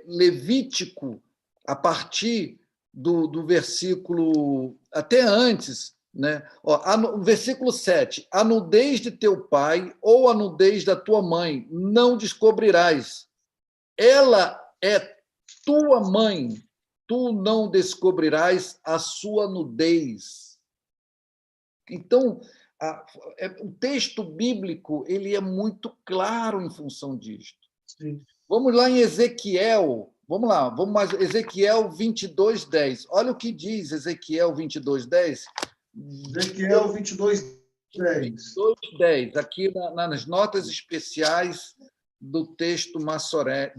Levítico, a partir do versículo, até antes, né? O versículo 7, a nudez de teu pai ou a nudez da tua mãe não descobrirás. Ela é tua mãe, tu não descobrirás a sua nudez. Então, o texto bíblico ele é muito claro em função disto. Sim. Vamos lá em Ezequiel. Vamos lá, vamos mais. Ezequiel 22:10. Olha o que diz Ezequiel 22:10. Ezequiel 22:10. 10. 22:10, aqui nas notas especiais do texto Massoré,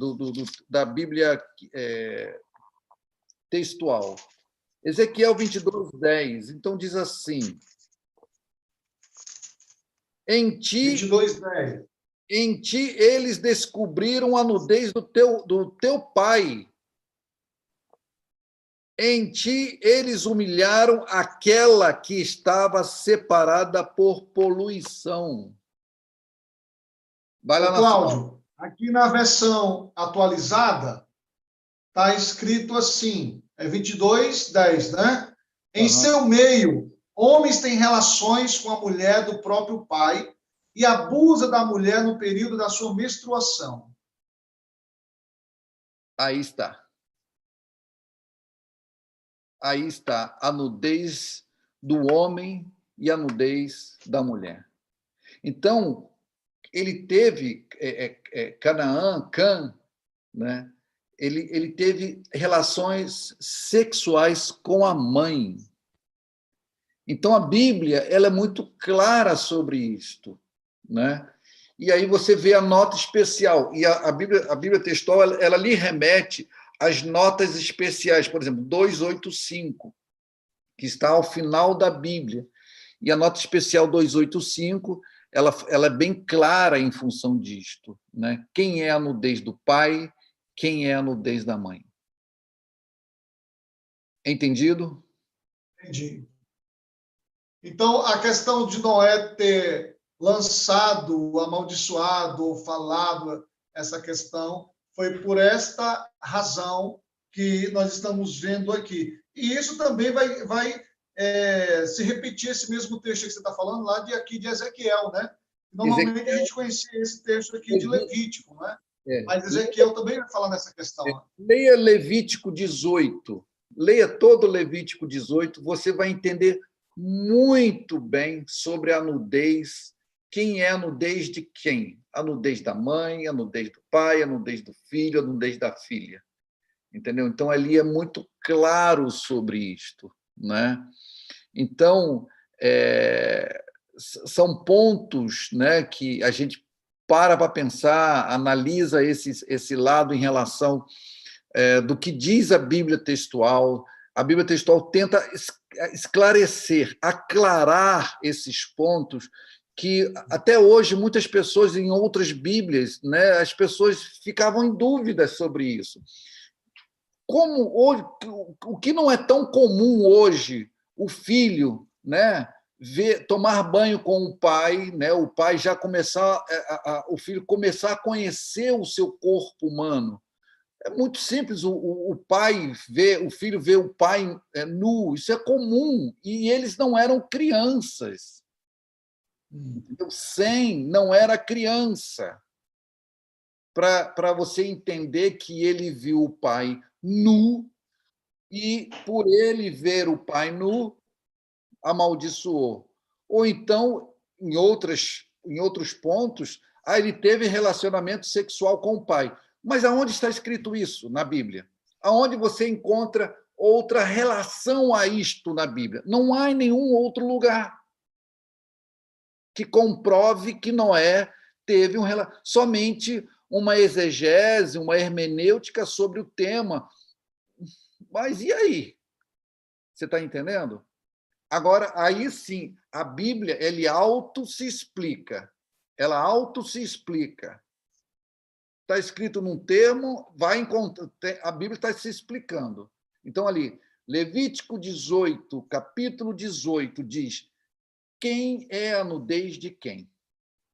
da Bíblia textual. Ezequiel 22:10, então diz assim: em ti 22:10. Em ti eles descobriram a nudez do teu pai. Em ti eles humilharam aquela que estava separada por poluição. Vai lá Ô, na sua. Cláudio, aqui na versão atualizada, está escrito assim, 22:10, né? Em seu meio, homens têm relações com a mulher do próprio pai e abusa da mulher no período da sua menstruação. Aí está. Aí está a nudez do homem e a nudez da mulher. Então, ele teve Canaã, Cã, né? Ele teve relações sexuais com a mãe. Então, a Bíblia ela é muito clara sobre isto, né? E aí você vê a nota especial. E a Bíblia textual ela lhe remete às notas especiais, por exemplo, 285, que está ao final da Bíblia. E a nota especial 285 ela é bem clara em função disto, né? Quem é a nudez do pai, quem é a nudez da mãe. Entendido? Entendi. Então, a questão de Noé ter lançado, amaldiçoado ou falado essa questão foi por esta razão que nós estamos vendo aqui. E isso também vai se repetir, esse mesmo texto que você está falando, lá de Ezequiel, né? Normalmente Ezequiel, a gente conhecia esse texto aqui de Levítico, né? é. Mas Ezequiel também vai falar nessa questão. Né? Leia Levítico 18. Leia todo Levítico 18, você vai entender muito bem sobre a nudez. Quem é a nudez de quem? A nudez da mãe, a nudez do pai, a nudez do filho, a nudez da filha. Entendeu? Então, ali é muito claro sobre isto, né? Então, são pontos, né, que a gente para pensar, analisa esse lado em relação do que diz a Bíblia textual. A Bíblia textual tenta esclarecer, aclarar esses pontos que até hoje muitas pessoas em outras Bíblias, né, as pessoas ficavam em dúvidas sobre isso. Como hoje, o que não é tão comum hoje, o filho, né, tomar banho com o pai, né, o pai já começar, o filho começar a conhecer o seu corpo humano. É muito simples, o pai vê, o filho vê o pai nu, isso é comum, e eles não eram crianças. Então, Sem não era criança. Para você entender que ele viu o pai nu, e por ele ver o pai nu, amaldiçoou. Ou então, em outros pontos, ele teve relacionamento sexual com o pai. Mas aonde está escrito isso na Bíblia? Aonde você encontra outra relação a isto na Bíblia? Não há em nenhum outro lugar que comprove que Noé teve somente uma exegese, uma hermenêutica sobre o tema. Mas e aí? Você está entendendo? Agora, aí sim, a Bíblia se explica. Ela auto se explica. Está escrito num termo, vai encontrar. A Bíblia está se explicando. Então, ali, Levítico 18, capítulo 18, diz: quem é a nudez de quem?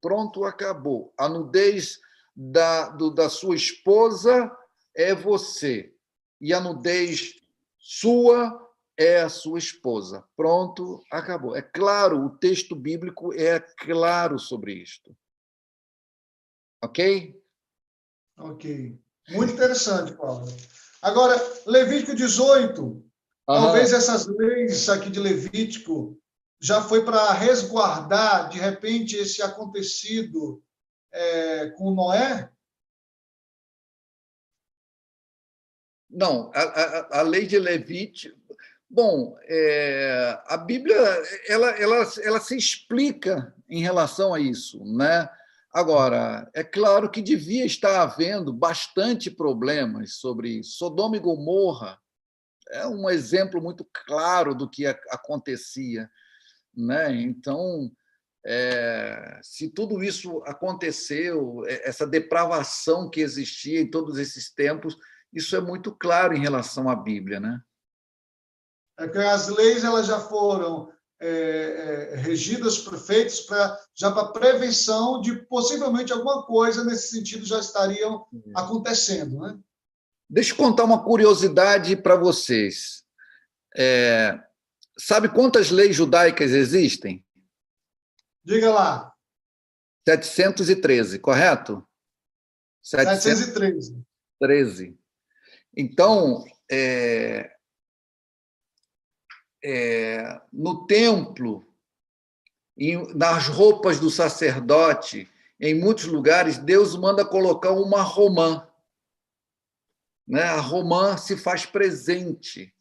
Pronto, acabou. A nudez da sua esposa é você. E a nudez sua é a sua esposa. Pronto, acabou. É claro, o texto bíblico é claro sobre isto. Ok? Ok. Muito interessante, Paulo. Agora, Levítico 18, Aham. talvez essas leis aqui de Levítico já foi para resguardar, de repente, esse acontecido com Noé? Não, a lei de Levítico. Bom, a Bíblia ela se explica em relação a isso, né? Agora, é claro que devia estar havendo bastante problemas sobre Sodoma e Gomorra. É um exemplo muito claro do que acontecia, né? Então, se tudo isso aconteceu, essa depravação que existia em todos esses tempos, isso é muito claro em relação à Bíblia, né? É que as leis elas já foram regidas, feitas já para prevenção de possivelmente alguma coisa nesse sentido já estariam acontecendo, né? Deixa eu contar uma curiosidade para vocês. Sabe quantas leis judaicas existem? Diga lá. 713, correto? 713. Então, no templo, nas roupas do sacerdote, em muitos lugares, Deus manda colocar uma romã. Né? A romã se faz presente.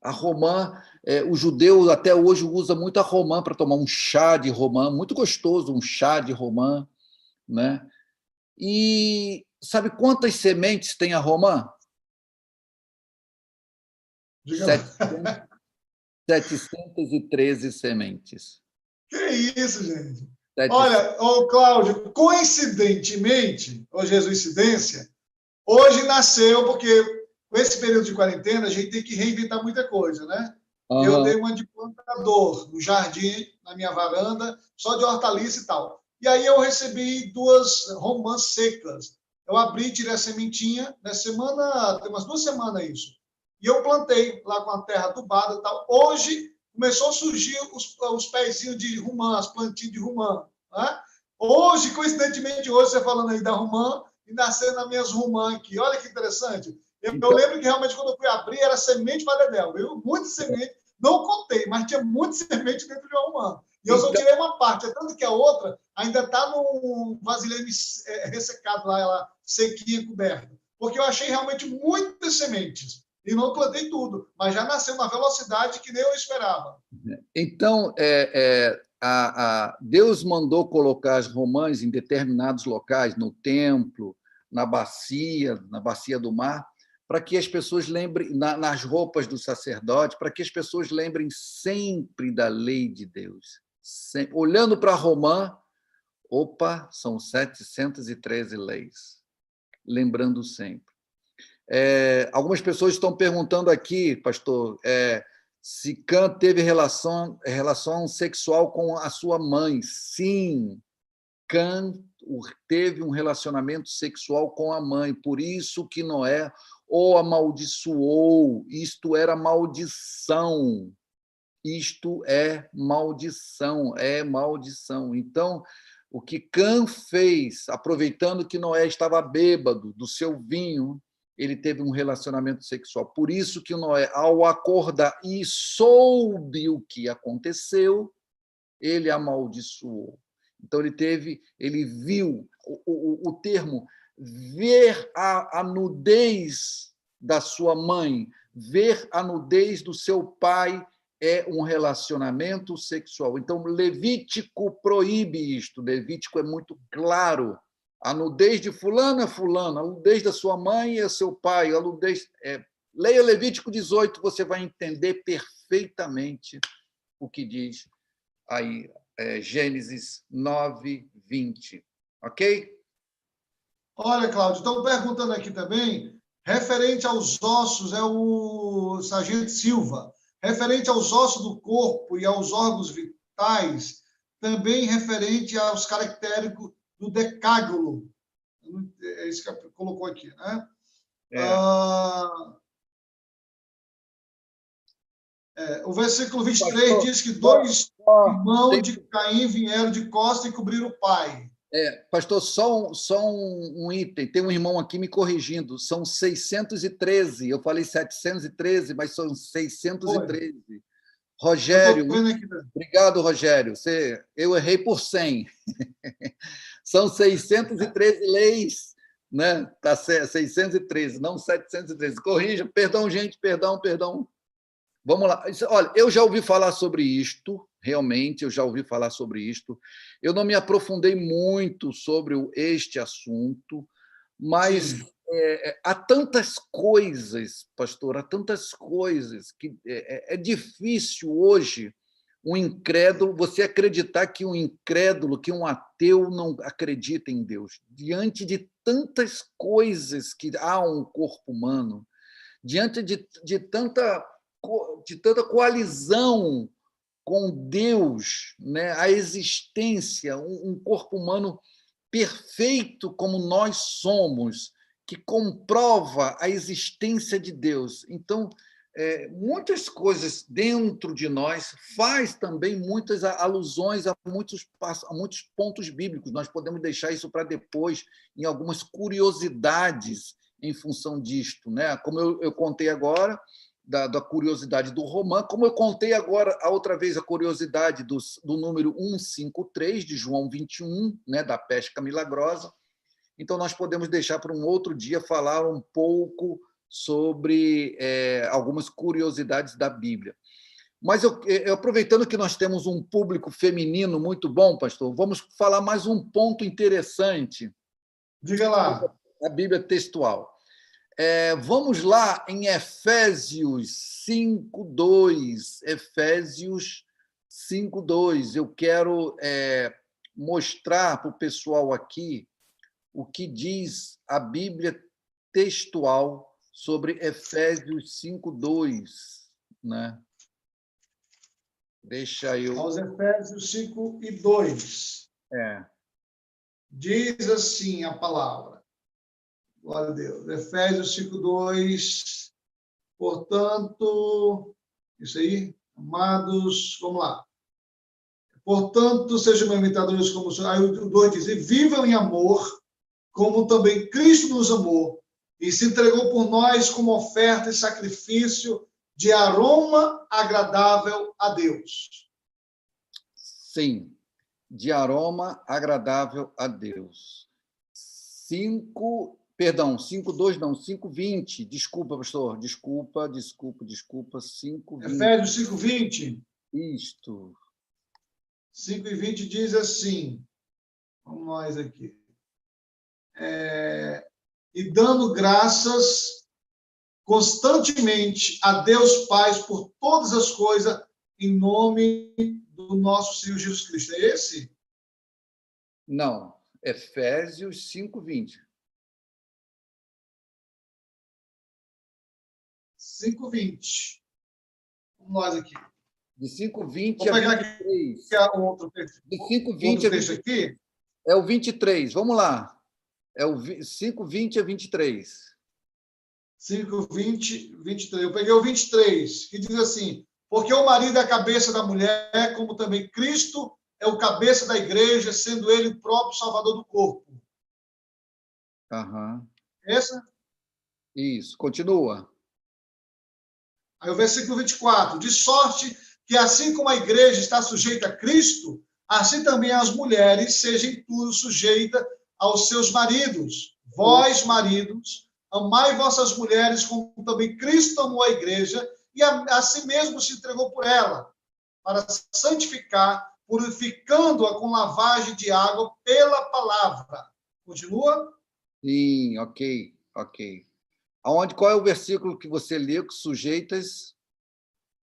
A romã, o judeu até hoje usa muito a romã para tomar um chá de romã, muito gostoso, um chá de romã. Né? E sabe quantas sementes tem a romã? 713 sementes. Que isso, gente? 700. Olha, Cláudio, coincidentemente, ou jesuicidência, hoje nasceu, porque com esse período de quarentena, a gente tem que reinventar muita coisa, né? Uhum. Eu dei uma de plantador no jardim, na minha varanda, só de hortaliça e tal. E aí eu recebi 2 romãs secas. Eu abri, tirei a sementinha, na semana, tem umas 2 semanas isso. E eu plantei lá com a terra adubada e tal. Hoje começou a surgir os pezinhos de romã, as plantinhas de romã. Né? Hoje, coincidentemente, hoje você falando aí da romã, e nascendo as minhas romã aqui. Olha que interessante. Eu lembro que realmente quando eu fui abrir era semente para dedéu, viu? Muita semente. Não contei, mas tinha muita semente dentro de uma romã. E eu só tirei uma parte. Tanto que a outra ainda está num vasilhame ressecado lá, ela sequinha, coberta. Porque eu achei realmente muitas sementes. E não plantei tudo, mas já nasceu uma velocidade que nem eu esperava. Então, Deus mandou colocar as romãs em determinados locais, no templo, na bacia do mar, para que as pessoas lembrem, nas roupas do sacerdote, para que as pessoas lembrem sempre da lei de Deus. Sempre, olhando para a romã, opa, são 713 leis. Lembrando sempre. Algumas pessoas estão perguntando aqui, pastor, se Cã teve relação sexual com a sua mãe. Sim, Cã teve um relacionamento sexual com a mãe, por isso que Noé o amaldiçoou. Isto era maldição. Isto é maldição, é maldição. Então, o que Cã fez, aproveitando que Noé estava bêbado do seu vinho, ele teve um relacionamento sexual. Por isso que Noé, ao acordar e soube o que aconteceu, ele amaldiçoou. Então, ele viu o termo ver a nudez da sua mãe, ver a nudez do seu pai é um relacionamento sexual. Então, Levítico proíbe isto. Levítico é muito claro. A nudez de fulano é fulano, a nudez da sua mãe é seu pai, a nudez... Leia Levítico 18, você vai entender perfeitamente o que diz aí, Gênesis 9, 20. Ok? Olha, Cláudio, estão perguntando aqui também, referente aos ossos, é o Sargento Silva, referente aos ossos do corpo e aos órgãos vitais, também referente aos caractéricos do decágulo. É isso que colocou aqui, né? O versículo 23 diz que 2 irmãos de Caim vieram de costa e cobriram o pai. Pastor, só um item. Tem um irmão aqui me corrigindo. São 613. Eu falei 713, mas são 613. Foi. Rogério, obrigado, Rogério. Eu errei por 100. São 613 leis, né? Tá certo, 613, não 713. Corrija, perdão, gente, perdão. Vamos lá. Olha, eu já ouvi falar sobre isto, realmente, eu já ouvi falar sobre isto. Eu não me aprofundei muito sobre este assunto, mas Sim. há tantas coisas, pastor, há tantas coisas que é difícil hoje um incrédulo, você acreditar que um incrédulo, que um ateu não acredita em Deus. Diante de tantas coisas que há um corpo humano, diante de tanta coalizão com Deus, né? A existência, um corpo humano perfeito como nós somos, que comprova a existência de Deus. Então, muitas coisas dentro de nós faz também muitas alusões a muitos pontos bíblicos. Nós podemos deixar isso para depois, em algumas curiosidades em função disto, né? Como eu contei agora, da curiosidade do Romã, como eu contei agora, a outra vez, a curiosidade do número 153 de João 21, né, da pesca milagrosa. Então, nós podemos deixar para um outro dia falar um pouco sobre algumas curiosidades da Bíblia. Mas aproveitando que nós temos um público feminino muito bom, pastor, vamos falar mais um ponto interessante. Diga lá. A Bíblia textual. Vamos lá em Efésios 5:2. Efésios 5:2. Eu quero mostrar para o pessoal aqui o que diz a Bíblia textual sobre Efésios 5:2, né? Deixa eu. Aos Efésios 5:2. Diz assim a palavra. Glória a Deus. Efésios 5:2. Portanto, isso aí, amados, vamos lá. Portanto, sejam imitadores como o Senhor. Aí o 2 diz: e vivam em amor, como também Cristo nos amou, e se entregou por nós como oferta e sacrifício de aroma agradável a Deus. Sim, de aroma agradável a Deus. 5:2 não, 5:20. Desculpa, pastor, desculpa. 5:20. Efésios 5:20. Isto. 5:20 diz assim, vamos nós aqui. E dando graças constantemente a Deus Pai por todas as coisas, em nome do nosso Senhor Jesus Cristo. É esse? Não, Efésios 5:20. 5:20. Vamos nós aqui. De 5:20 Vou a pegar 23. aqui outro texto. De 5:20 Outro a texto 23. aqui. É o 23. Vamos lá. É o 5:20 a 23. 5:20, 23. Eu peguei o 23, que diz assim: porque o marido é a cabeça da mulher, como também Cristo é o cabeça da igreja, sendo ele o próprio salvador do corpo. Aham. Essa? Isso. Continua. Aí o versículo 24. De sorte que assim como a igreja está sujeita a Cristo, assim também as mulheres sejam tudo sujeitas aos seus maridos. Vós, maridos, amai vossas mulheres como também Cristo amou a igreja e a si mesmo se entregou por ela, para santificar, purificando-a com lavagem de água pela palavra. Continua? Sim, ok. Qual é o versículo que você leu que sujeitas,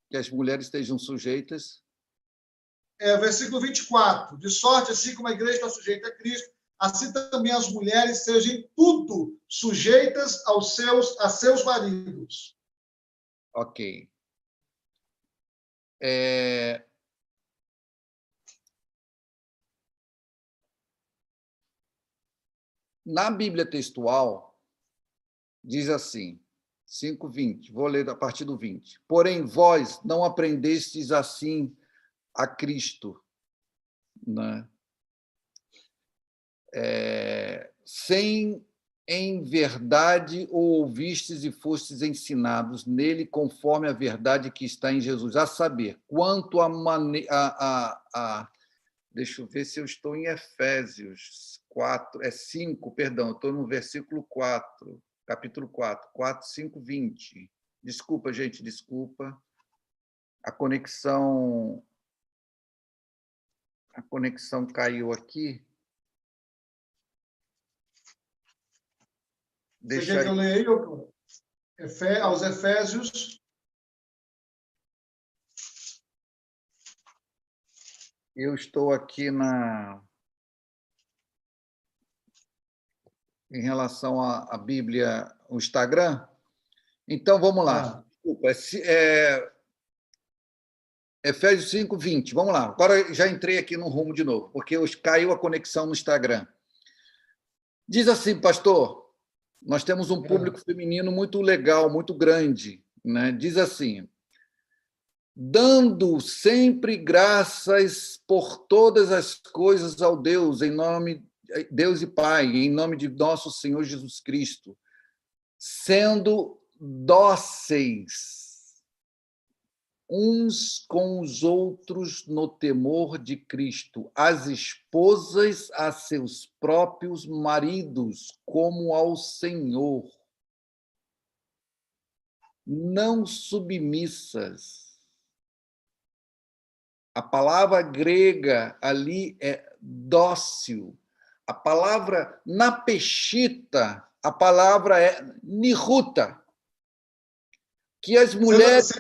que as mulheres estejam sujeitas? Versículo 24. De sorte, assim como a igreja está sujeita a Cristo, assim também as mulheres sejam em tudo sujeitas a seus maridos. Ok. Na Bíblia textual, diz assim, 5:20, vou ler a partir do 20. Porém, vós não aprendestes assim a Cristo, né? Sem em verdade o ouvistes e fostes ensinados nele conforme a verdade que está em Jesus, a saber, quanto deixa eu ver se eu estou em Efésios 4, 5, perdão, eu estou no versículo 4, capítulo 4, 5, 20. Desculpa, gente, desculpa. A conexão caiu aqui. Você quer que eu leia aí, aos Efésios? Eu estou aqui em relação à Bíblia, o Instagram. Então, vamos lá. Desculpa. Efésios 5, 20. Vamos lá. Agora já entrei aqui no rumo de novo, porque caiu a conexão no Instagram. Diz assim, pastor, nós temos um público feminino muito legal, muito grande, né? Diz assim: dando sempre graças por todas as coisas ao Deus, em nome Deus e Pai, em nome de nosso Senhor Jesus Cristo, sendo dóceis uns com os outros no temor de Cristo, as esposas a seus próprios maridos, como ao Senhor, não submissas. A palavra grega ali é dócil. A palavra na Peshita, a palavra é niruta. Que as mulheres...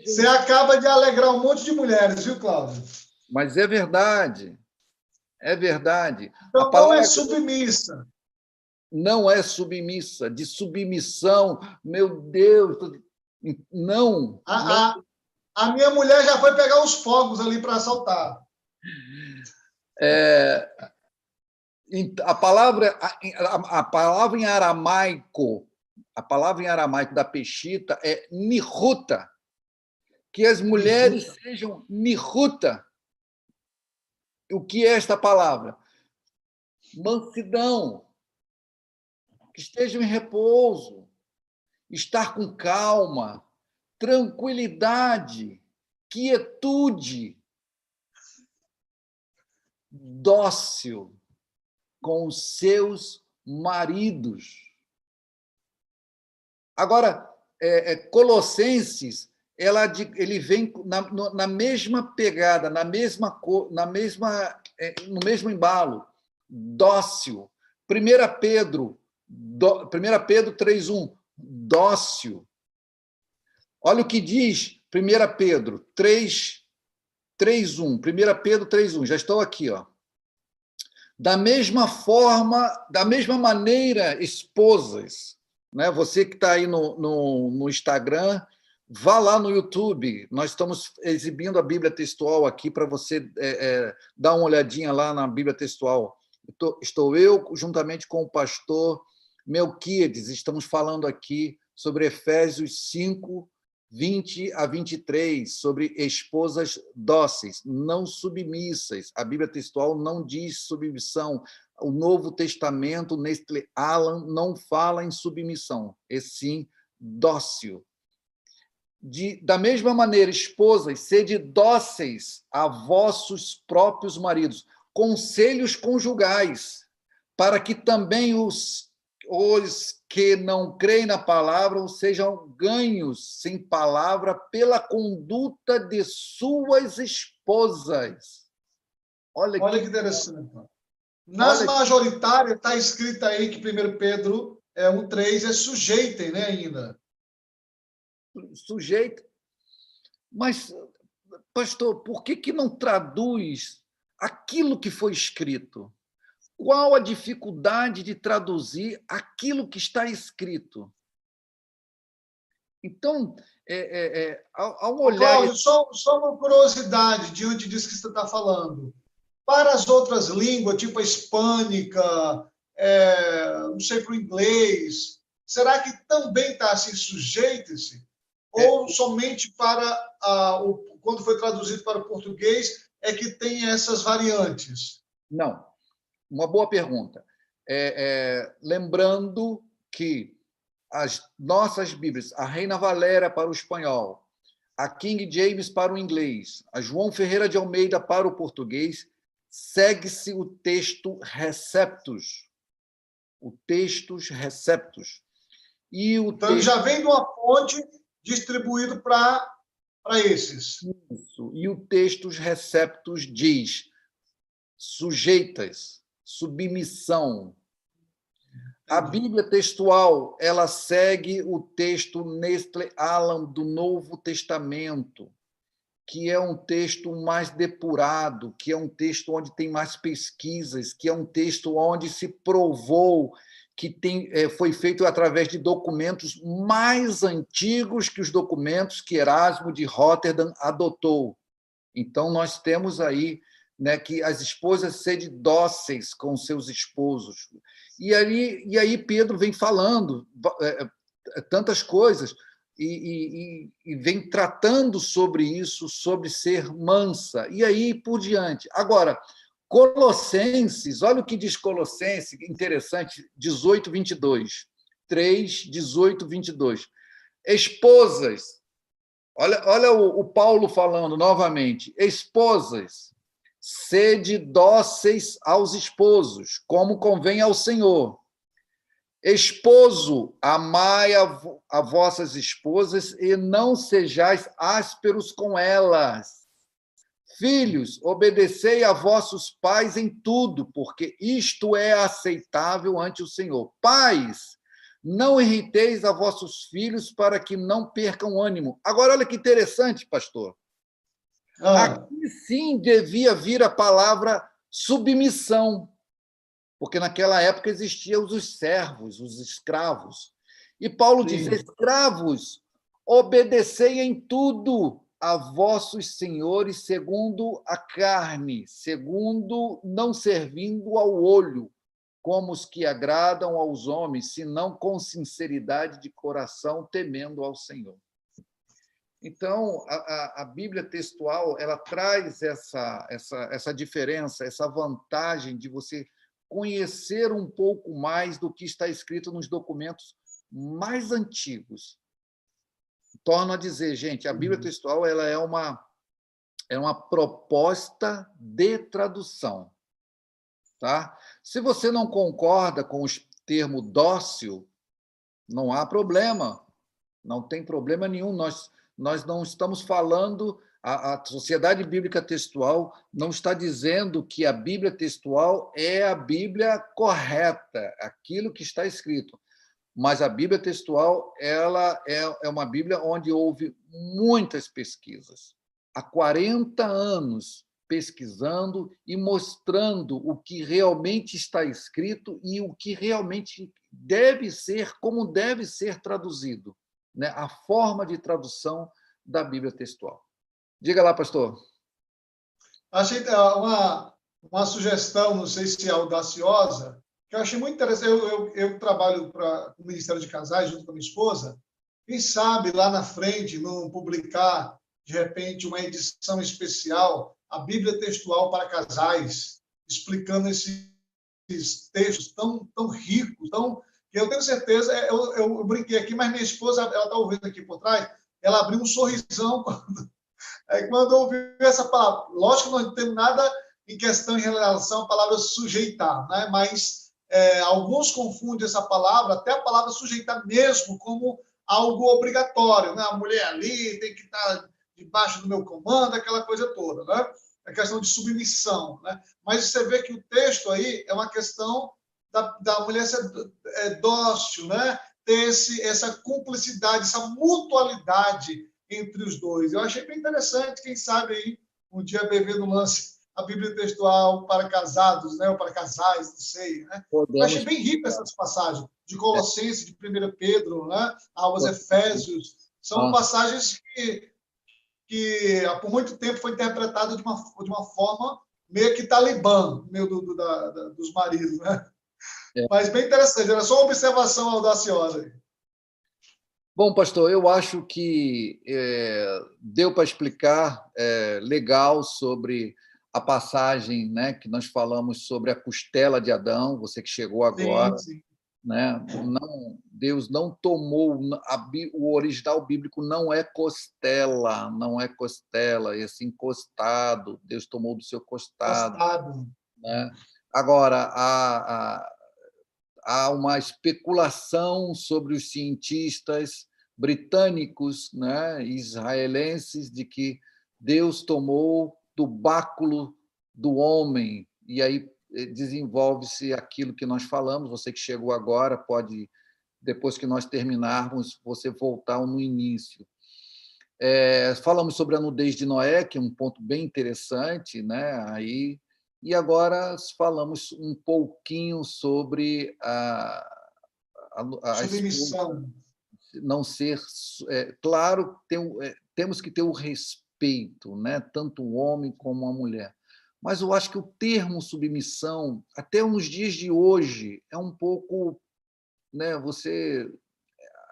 Você acaba de alegrar um monte de mulheres, viu, Cláudio? Mas é verdade. É verdade. Então, a palavra não é submissa. Não é submissa. De submissão, meu Deus, não. A minha mulher já foi pegar os fogos ali para assaltar. A palavra em aramaico, da Peshita é niruta. Que as mulheres sejam niruta. O que é esta palavra? Mansidão. Que estejam em repouso. Estar com calma, tranquilidade, quietude, dócil com os seus maridos. Agora, Colossenses, ele vem na mesma pegada, no mesmo embalo, dócil. 1 Pedro 3:1, dócil. Olha o que diz 1 Pedro 3:1. 1 Pedro 3:1. Já estou aqui, ó. Da mesma maneira, esposas, né? Você que está aí no Instagram, vá lá no YouTube. Nós estamos exibindo a Bíblia textual aqui para você dar uma olhadinha lá na Bíblia textual. Estou eu, juntamente com o pastor Melquiades, estamos falando aqui sobre Efésios 5, 20 a 23, sobre esposas dóceis, não submissas. A Bíblia textual não diz submissão. O Novo Testamento, Nestle Aland, não fala em submissão, e sim dócil. Da mesma maneira, esposas, sede dóceis a vossos próprios maridos, conselhos conjugais, para que também os que não creem na palavra sejam ganhos sem palavra pela conduta de suas esposas. Olha que interessante. Nas majoritárias, está escrito aí que 1 Pedro 1:3 é sujeitem, né, ainda. Sujeito. Mas, pastor, por que não traduz aquilo que foi escrito? Qual a dificuldade de traduzir aquilo que está escrito? Então, ao olhar... Cláudio, só uma curiosidade diante disso que você está falando. Para as outras línguas, tipo a hispânica, não sei, para o inglês, será que também está assim, sujeite-se? Ou somente quando foi traduzido para o português é que tem essas variantes? Não. Uma boa pergunta. Lembrando que as nossas Bíblias, a Reina Valera para o espanhol, a King James para o inglês, a João Ferreira de Almeida para o português, segue-se o texto Receptus. O Textus Receptus. Então, ele já vem de uma fonte distribuído para para esses. Isso. E o textus receptus diz sujeitas, submissão. A Bíblia textual, ela segue o texto Nestle Aland do Novo Testamento, que é um texto mais depurado, que é um texto onde tem mais pesquisas, que é um texto onde se provou que foi feito através de documentos mais antigos que os documentos que Erasmo de Roterdã adotou. Então, nós temos aí, né, que as esposas sejam dóceis com seus esposos. E aí Pedro vem falando tantas coisas e vem tratando sobre isso, sobre ser mansa, e aí por diante. Agora, Colossenses, olha o que diz Colossenses, interessante, 18, 22. 3, 18, 22. Esposas, olha o Paulo falando novamente, esposas, sede dóceis aos esposos, como convém ao Senhor. Esposo, amai a vossas esposas e não sejais ásperos com elas. Filhos, obedecei a vossos pais em tudo, porque isto é aceitável ante o Senhor. Pais, não irriteis a vossos filhos para que não percam ânimo. Agora, olha que interessante, pastor. Aqui sim devia vir a palavra submissão, porque naquela época existiam os servos, os escravos. E Paulo diz: escravos, obedecei em tudo a vossos senhores segundo a carne, segundo não servindo ao olho, como os que agradam aos homens, senão com sinceridade de coração, temendo ao Senhor. Então, a Bíblia textual ela traz essa diferença, essa vantagem de você conhecer um pouco mais do que está escrito nos documentos mais antigos. Torno a dizer, gente, a Bíblia textual ela é uma proposta de tradução. Tá? Se você não concorda com o termo dócil, não há problema, não tem problema nenhum. Nós não estamos falando, a Sociedade Bíblica Textual não está dizendo que a Bíblia textual é a Bíblia correta, aquilo que está escrito. Mas a Bíblia textual ela é uma Bíblia onde houve muitas pesquisas. Há 40 anos pesquisando e mostrando o que realmente está escrito e o que realmente deve ser, como deve ser traduzido, né? A forma de tradução da Bíblia textual. Diga lá, pastor. Achei uma sugestão, não sei se é audaciosa, que eu achei muito interessante. Eu trabalho para o Ministério de Casais, junto com a minha esposa. Quem sabe lá na frente não publicar, de repente, uma edição especial, a Bíblia textual para casais, explicando esses textos tão ricos, que eu tenho certeza, eu brinquei aqui, mas minha esposa, ela está ouvindo aqui por trás, ela abriu um sorrisão quando ouviu essa palavra. Lógico que não tem nada em questão em relação à palavra sujeitar, né? Mas alguns confundem essa palavra, até a palavra sujeitar mesmo, como algo obrigatório, né? A mulher ali tem que estar debaixo do meu comando, aquela coisa toda, né? A questão de submissão, né? Mas você vê que o texto aí é uma questão da mulher ser dócil, né? Ter essa cumplicidade, essa mutualidade entre os dois. Eu achei bem interessante, quem sabe aí um dia beber no lance a Bíblia textual para casados, né? Ou para casais, não sei, né? Eu achei bem rico essas passagens de Colossenses, de 1 Pedro, né? Aos Efésios, são passagens que por muito tempo foi interpretada de uma forma meio que talibã, meio dos maridos, né? Mas bem interessante, era só uma observação audaciosa. Bom, pastor, eu acho que deu para explicar legal sobre a passagem, né, que nós falamos sobre a costela de Adão, você que chegou agora. Sim. Né? Deus não tomou, o original bíblico não é costela, esse encostado, Deus tomou do seu costado. Né? Agora, há uma especulação sobre os cientistas, britânicos, né, israelenses, de que Deus tomou do báculo do homem, e aí desenvolve-se aquilo que nós falamos. Você que chegou agora pode, depois que nós terminarmos, você voltar no início. Falamos sobre a nudez de Noé, que é um ponto bem interessante, né? Aí, e agora falamos um pouquinho sobre a esposa Submissão. não ser... claro, temos que ter o respeito, né? Tanto o homem como a mulher. Mas eu acho que o termo submissão, até nos dias de hoje, é um pouco... Né?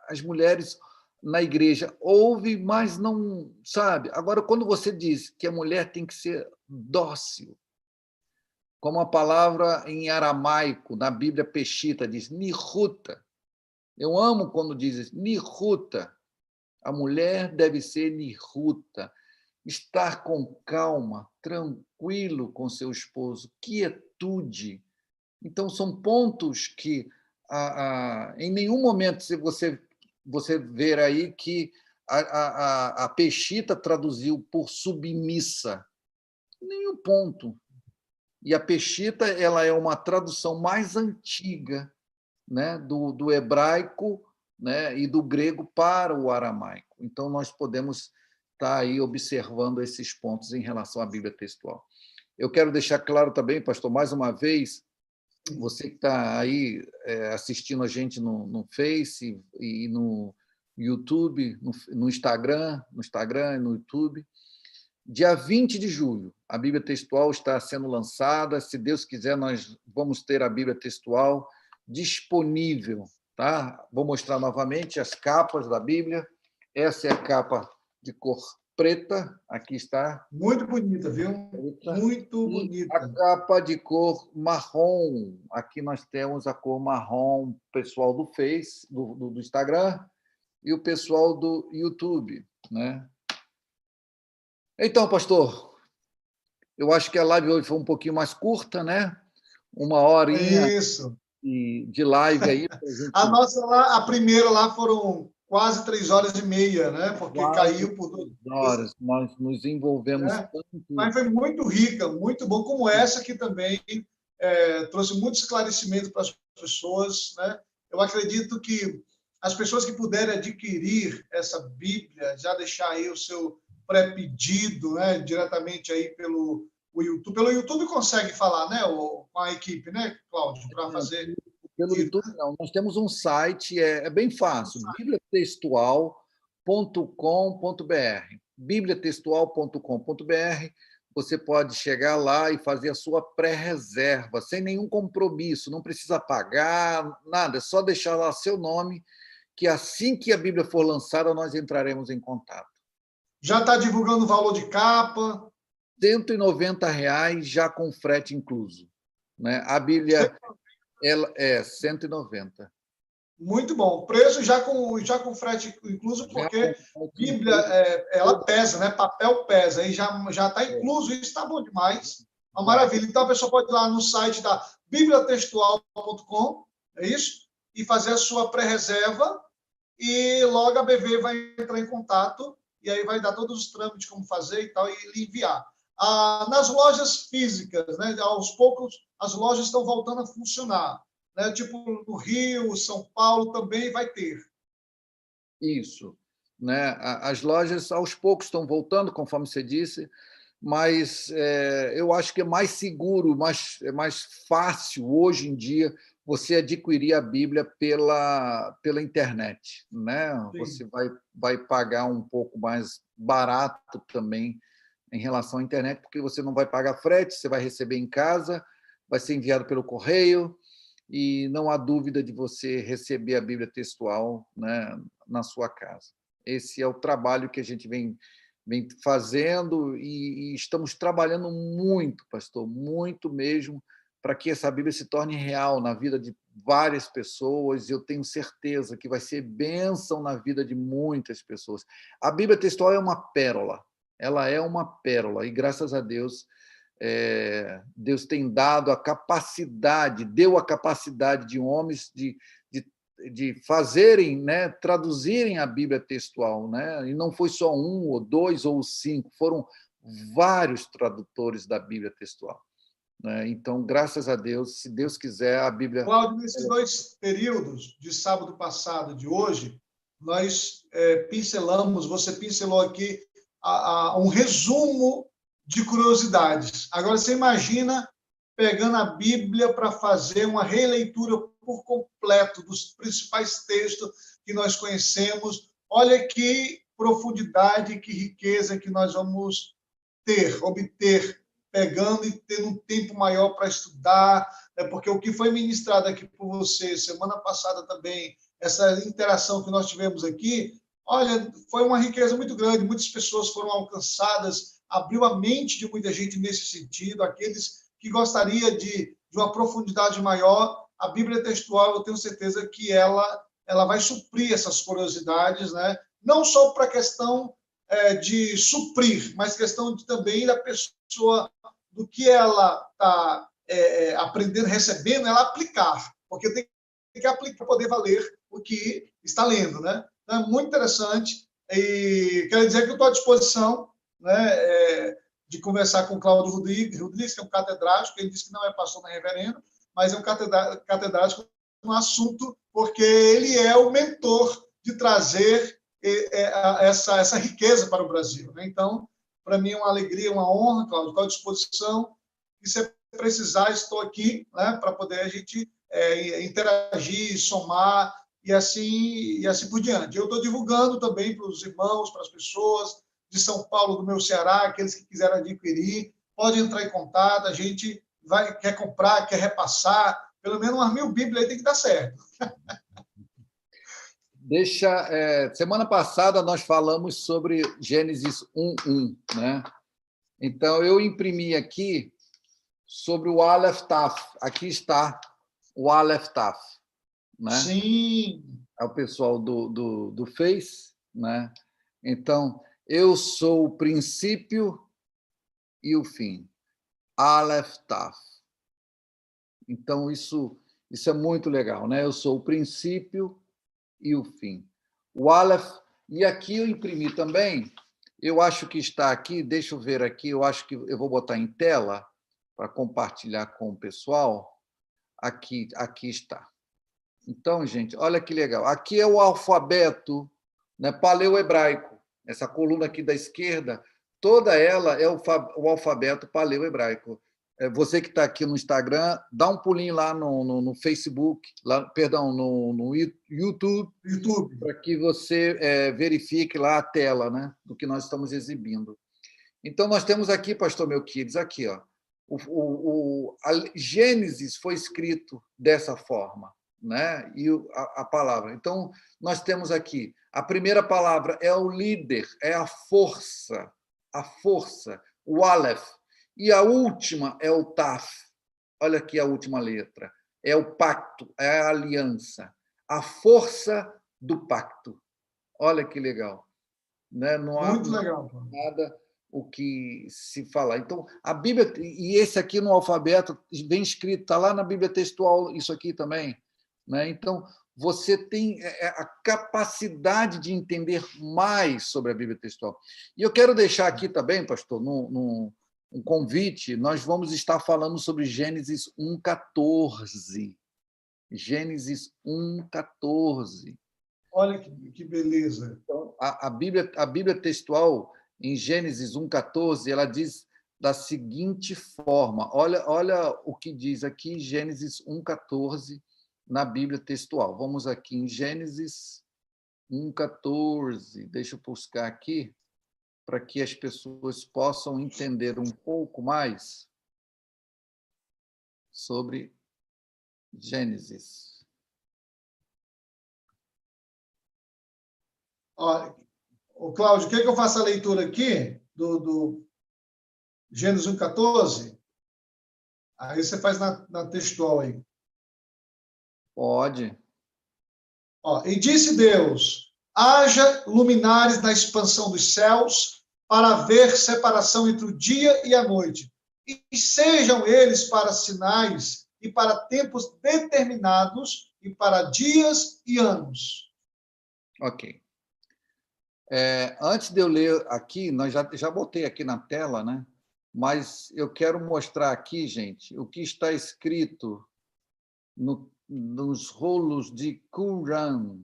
As mulheres na igreja ouvem, mas não sabe. Agora, quando você diz que a mulher tem que ser dócil, como a palavra em aramaico, na Bíblia Peshita, diz nihuta. Eu amo quando diz nihuta. A mulher deve ser nihuta, estar com calma, tranquilo com seu esposo, quietude. Então, são pontos que, em nenhum momento, se você ver aí que a Peshita traduziu por submissa, em nenhum ponto. E a Peshita ela é uma tradução mais antiga, né, do hebraico, né, e do grego para o aramaico. Então, nós podemos estar aí observando esses pontos em relação à Bíblia textual. Eu quero deixar claro também, pastor, mais uma vez, você que está aí assistindo a gente no Face e no YouTube, no Instagram e no YouTube, dia 20 de julho, a Bíblia Textual está sendo lançada. Se Deus quiser, nós vamos ter a Bíblia Textual disponível. Tá? Vou mostrar novamente as capas da Bíblia. Essa é a capa de cor preta, aqui está. Muito bonita, viu? Muito bonita. A capa de cor marrom, aqui nós temos a cor marrom, o pessoal do Face, do Instagram, e o pessoal do YouTube, né? Então, pastor, eu acho que a live hoje foi um pouquinho mais curta, né? 1 horinha Isso. de live aí. Gente... A nossa lá, a primeira lá foram quase 3 horas e meia, né? Porque caiu por 2 horas. Nós nos envolvemos tanto. Mas foi muito rica, muito bom, como essa que também trouxe muito esclarecimento para as pessoas, né? Eu acredito que as pessoas que puderem adquirir essa Bíblia, já deixar aí o seu pré-pedido, né? Diretamente aí pelo YouTube. Pelo YouTube consegue falar, né? Com a equipe, né, Cláudio, para fazer. Pelo YouTube, não. Nós temos um site, é bem fácil, bibliatextual.com.br. bibliatextual.com.br. Você pode chegar lá e fazer a sua pré-reserva, sem nenhum compromisso, não precisa pagar, nada, é só deixar lá seu nome, que assim que a Bíblia for lançada, nós entraremos em contato. Já está divulgando o valor de capa? R$ 190, já com frete incluso. Né? A Bíblia... Ela é 190. Muito bom. Preço já com frete incluso, porque Bíblia ela pesa, né? Papel pesa, aí já está incluso, isso está bom demais. Uma maravilha. Então a pessoa pode ir lá no site da bibliatextual.com, é isso? E fazer a sua pré-reserva, e logo a BV vai entrar em contato, e aí vai dar todos os trâmites, como fazer e tal, e lhe enviar. Nas lojas físicas, né? Aos poucos, as lojas estão voltando a funcionar. Né? Tipo, no Rio, São Paulo também vai ter. Isso. Né? As lojas, aos poucos, estão voltando, conforme você disse, mas eu acho que é mais seguro, é mais fácil, hoje em dia, você adquirir a Bíblia pela internet. Né? Você vai pagar um pouco mais barato também em relação à internet, porque você não vai pagar frete, você vai receber em casa, vai ser enviado pelo correio, e não há dúvida de você receber a Bíblia textual, né, na sua casa. Esse é o trabalho que a gente vem fazendo, e estamos trabalhando muito, pastor, muito mesmo, para que essa Bíblia se torne real na vida de várias pessoas. Eu tenho certeza que vai ser bênção na vida de muitas pessoas. A Bíblia textual é uma pérola. Ela é uma pérola, e graças a Deus, Deus tem dado a capacidade, deu a capacidade de homens de de fazerem, né, traduzirem a Bíblia textual, né? E não foi só um, ou dois, ou cinco, foram vários tradutores da Bíblia textual, né? Então, graças a Deus, se Deus quiser, a Bíblia... Cláudio, nesses 2 períodos, de sábado passado e de hoje, nós pincelamos, você pincelou aqui um resumo de curiosidades. Agora, você imagina pegando a Bíblia para fazer uma releitura por completo dos principais textos que nós conhecemos. Olha que profundidade, que riqueza que nós vamos obter, pegando e tendo um tempo maior para estudar, porque o que foi ministrado aqui por você semana passada também, essa interação que nós tivemos aqui, olha, foi uma riqueza muito grande, muitas pessoas foram alcançadas, abriu a mente de muita gente nesse sentido, aqueles que gostaria de uma profundidade maior, a Bíblia textual, eu tenho certeza que ela vai suprir essas curiosidades, né? Não só para a questão de suprir, mas questão também da pessoa, do que ela está aprendendo, recebendo, ela aplicar, porque tem que aplicar para poder valer o que está lendo, né? Então, é muito interessante, e quero dizer que eu estou à disposição, né, de conversar com o Cláudio Rodrigues, que é um catedrático, ele disse que não é pastor nem reverendo, mas é um catedrático no assunto, porque ele é o mentor de trazer essa riqueza para o Brasil, né? Então, para mim é uma alegria, uma honra, Cláudio, estou à disposição, e se precisar, estou aqui, né, para poder a gente interagir, somar, e assim por diante. Eu estou divulgando também para os irmãos, para as pessoas de São Paulo, do meu Ceará, aqueles que quiserem adquirir, podem entrar em contato, a gente quer comprar, quer repassar, pelo menos umas 1000 Bíblias aí tem que dar certo. Semana passada nós falamos sobre Gênesis 1:1, né? Então, eu imprimi aqui sobre o Aleph Taf. Aqui está o Aleph Taf, né? Sim. É o pessoal do Face, né? Então, eu sou o princípio e o fim. Aleph Taf. Então, isso é muito legal, né? Eu sou o princípio e o fim. O Aleph, e aqui eu imprimi também, eu acho que está aqui, deixa eu ver aqui, eu acho que eu vou botar em tela para compartilhar com o pessoal. Aqui está. Então, gente, olha que legal. Aqui é o alfabeto, né, paleo-hebraico. Essa coluna aqui da esquerda, toda ela é o alfabeto paleo-hebraico. Você que está aqui no Instagram, dá um pulinho lá no Facebook, perdão, no YouTube, para que você verifique lá a tela, né, do que nós estamos exibindo. Então, nós temos aqui, pastor Melquiades, aqui, ó, a Gênesis foi escrito dessa forma, né? E a palavra. Então, nós temos aqui, a primeira palavra é o líder, é a força, o Aleph. E a última é o Taf. Olha aqui a última letra. É o pacto, é a aliança. A força do pacto. Olha que legal. Né? Não há muito legal. Nada o que se falar. Então, a Bíblia, e esse aqui no alfabeto, vem escrito, está lá na Bíblia textual, isso aqui também, né? Então, você tem a capacidade de entender mais sobre a Bíblia textual. E eu quero deixar aqui também, pastor, um convite, nós vamos estar falando sobre Gênesis 1:14. Gênesis 1:14. Olha que beleza. Então, a Bíblia textual, em Gênesis 1:14, ela diz da seguinte forma, olha o que diz aqui, Gênesis 1:14, na Bíblia textual. Vamos aqui em Gênesis 1:14, deixa eu buscar aqui, para que as pessoas possam entender um pouco mais sobre Gênesis. Olha, Cláudio, quer que eu faça a leitura aqui do Gênesis 1:14? Aí você faz na textual aí. Pode. E disse Deus: haja luminares na expansão dos céus, para haver separação entre o dia e a noite, e sejam eles para sinais e para tempos determinados, e para dias e anos. Ok. Antes de eu ler aqui, nós já botei aqui na tela, né? Mas eu quero mostrar aqui, gente, o que está escrito nos rolos de Qumran.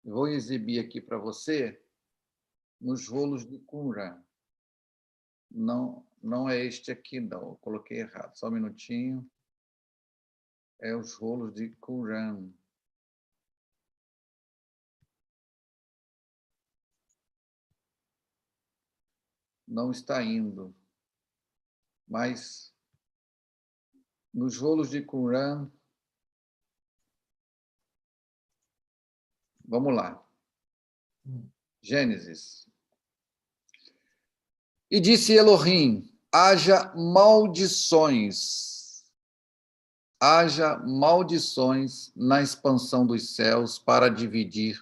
Eu vou exibir aqui para você, nos rolos de Qumran. Não é este aqui, não. Eu coloquei errado. Só um minutinho. É os rolos de Qumran. Não está indo. Mas nos rolos de Qumran, vamos lá. Gênesis. E disse Elohim: haja maldições na expansão dos céus para dividir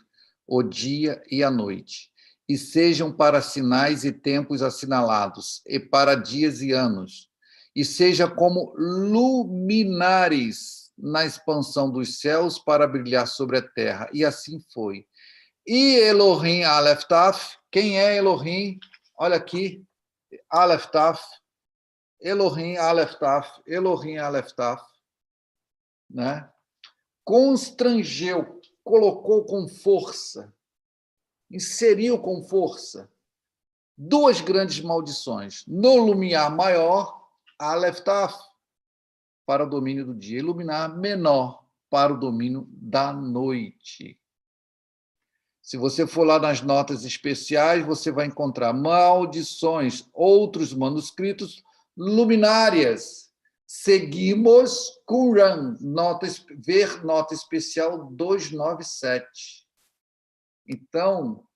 o dia e a noite, e sejam para sinais e tempos assinalados, e para dias e anos, e seja como luminares na expansão dos céus para brilhar sobre a terra. E assim foi. E Elohim Aleph Taf, quem é Elohim? Olha aqui, Aleph Taf, Elohim Aleph Taf, Elohim Aleph Taf, né? Constrangeu, colocou com força, inseriu com força duas grandes maldições. No lumiar maior, Aleph Taf, para o domínio do dia, e luminar menor, para o domínio da noite. Se você for lá nas notas especiais, você vai encontrar maldições, outros manuscritos, luminárias. Seguimos Qumran, ver nota especial 297. Então,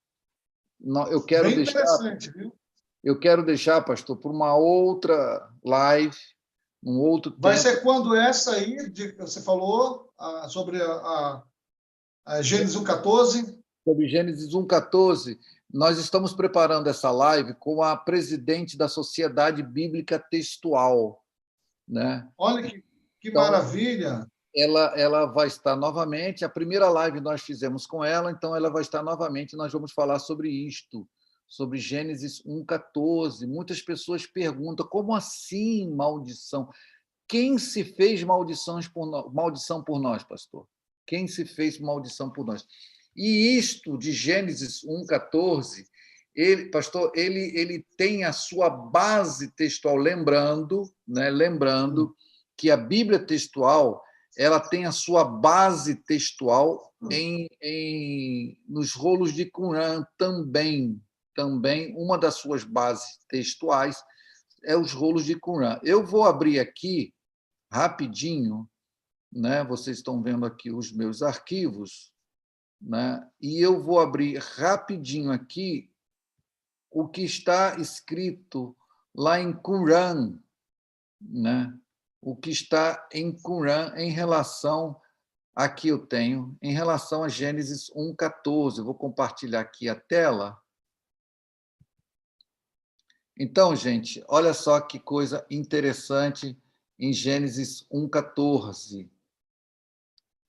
eu quero Bem deixar, interessante, viu? eu quero deixar, pastor, por uma outra live, um outro tempo. Vai ser quando essa aí, você falou, sobre a Gênesis 1,14? Sobre Gênesis 1,14, nós estamos preparando essa live com a presidente da Sociedade Bíblica Textual, né? Olha que Então, maravilha! ela vai estar novamente, a primeira live nós fizemos com ela, então ela vai estar novamente, nós vamos falar sobre isto, sobre Gênesis 1,14. Muitas pessoas perguntam, como assim maldição? Quem se fez maldição por nós, pastor? Quem se fez maldição por nós? E isto de Gênesis 1,14, pastor, ele tem a sua base textual, lembrando que a Bíblia textual ela tem a sua base textual nos rolos de Qumran também. Também, uma das suas bases textuais é os rolos de Qumran. Eu vou abrir aqui rapidinho, né? Vocês estão vendo aqui os meus arquivos, né? E eu vou abrir rapidinho aqui o que está escrito lá em Qumran, né? O que está em Qumran em relação, aqui eu tenho, em relação a Gênesis 1,14. Eu vou compartilhar aqui a tela. Então, gente, olha só que coisa interessante em Gênesis 1,14.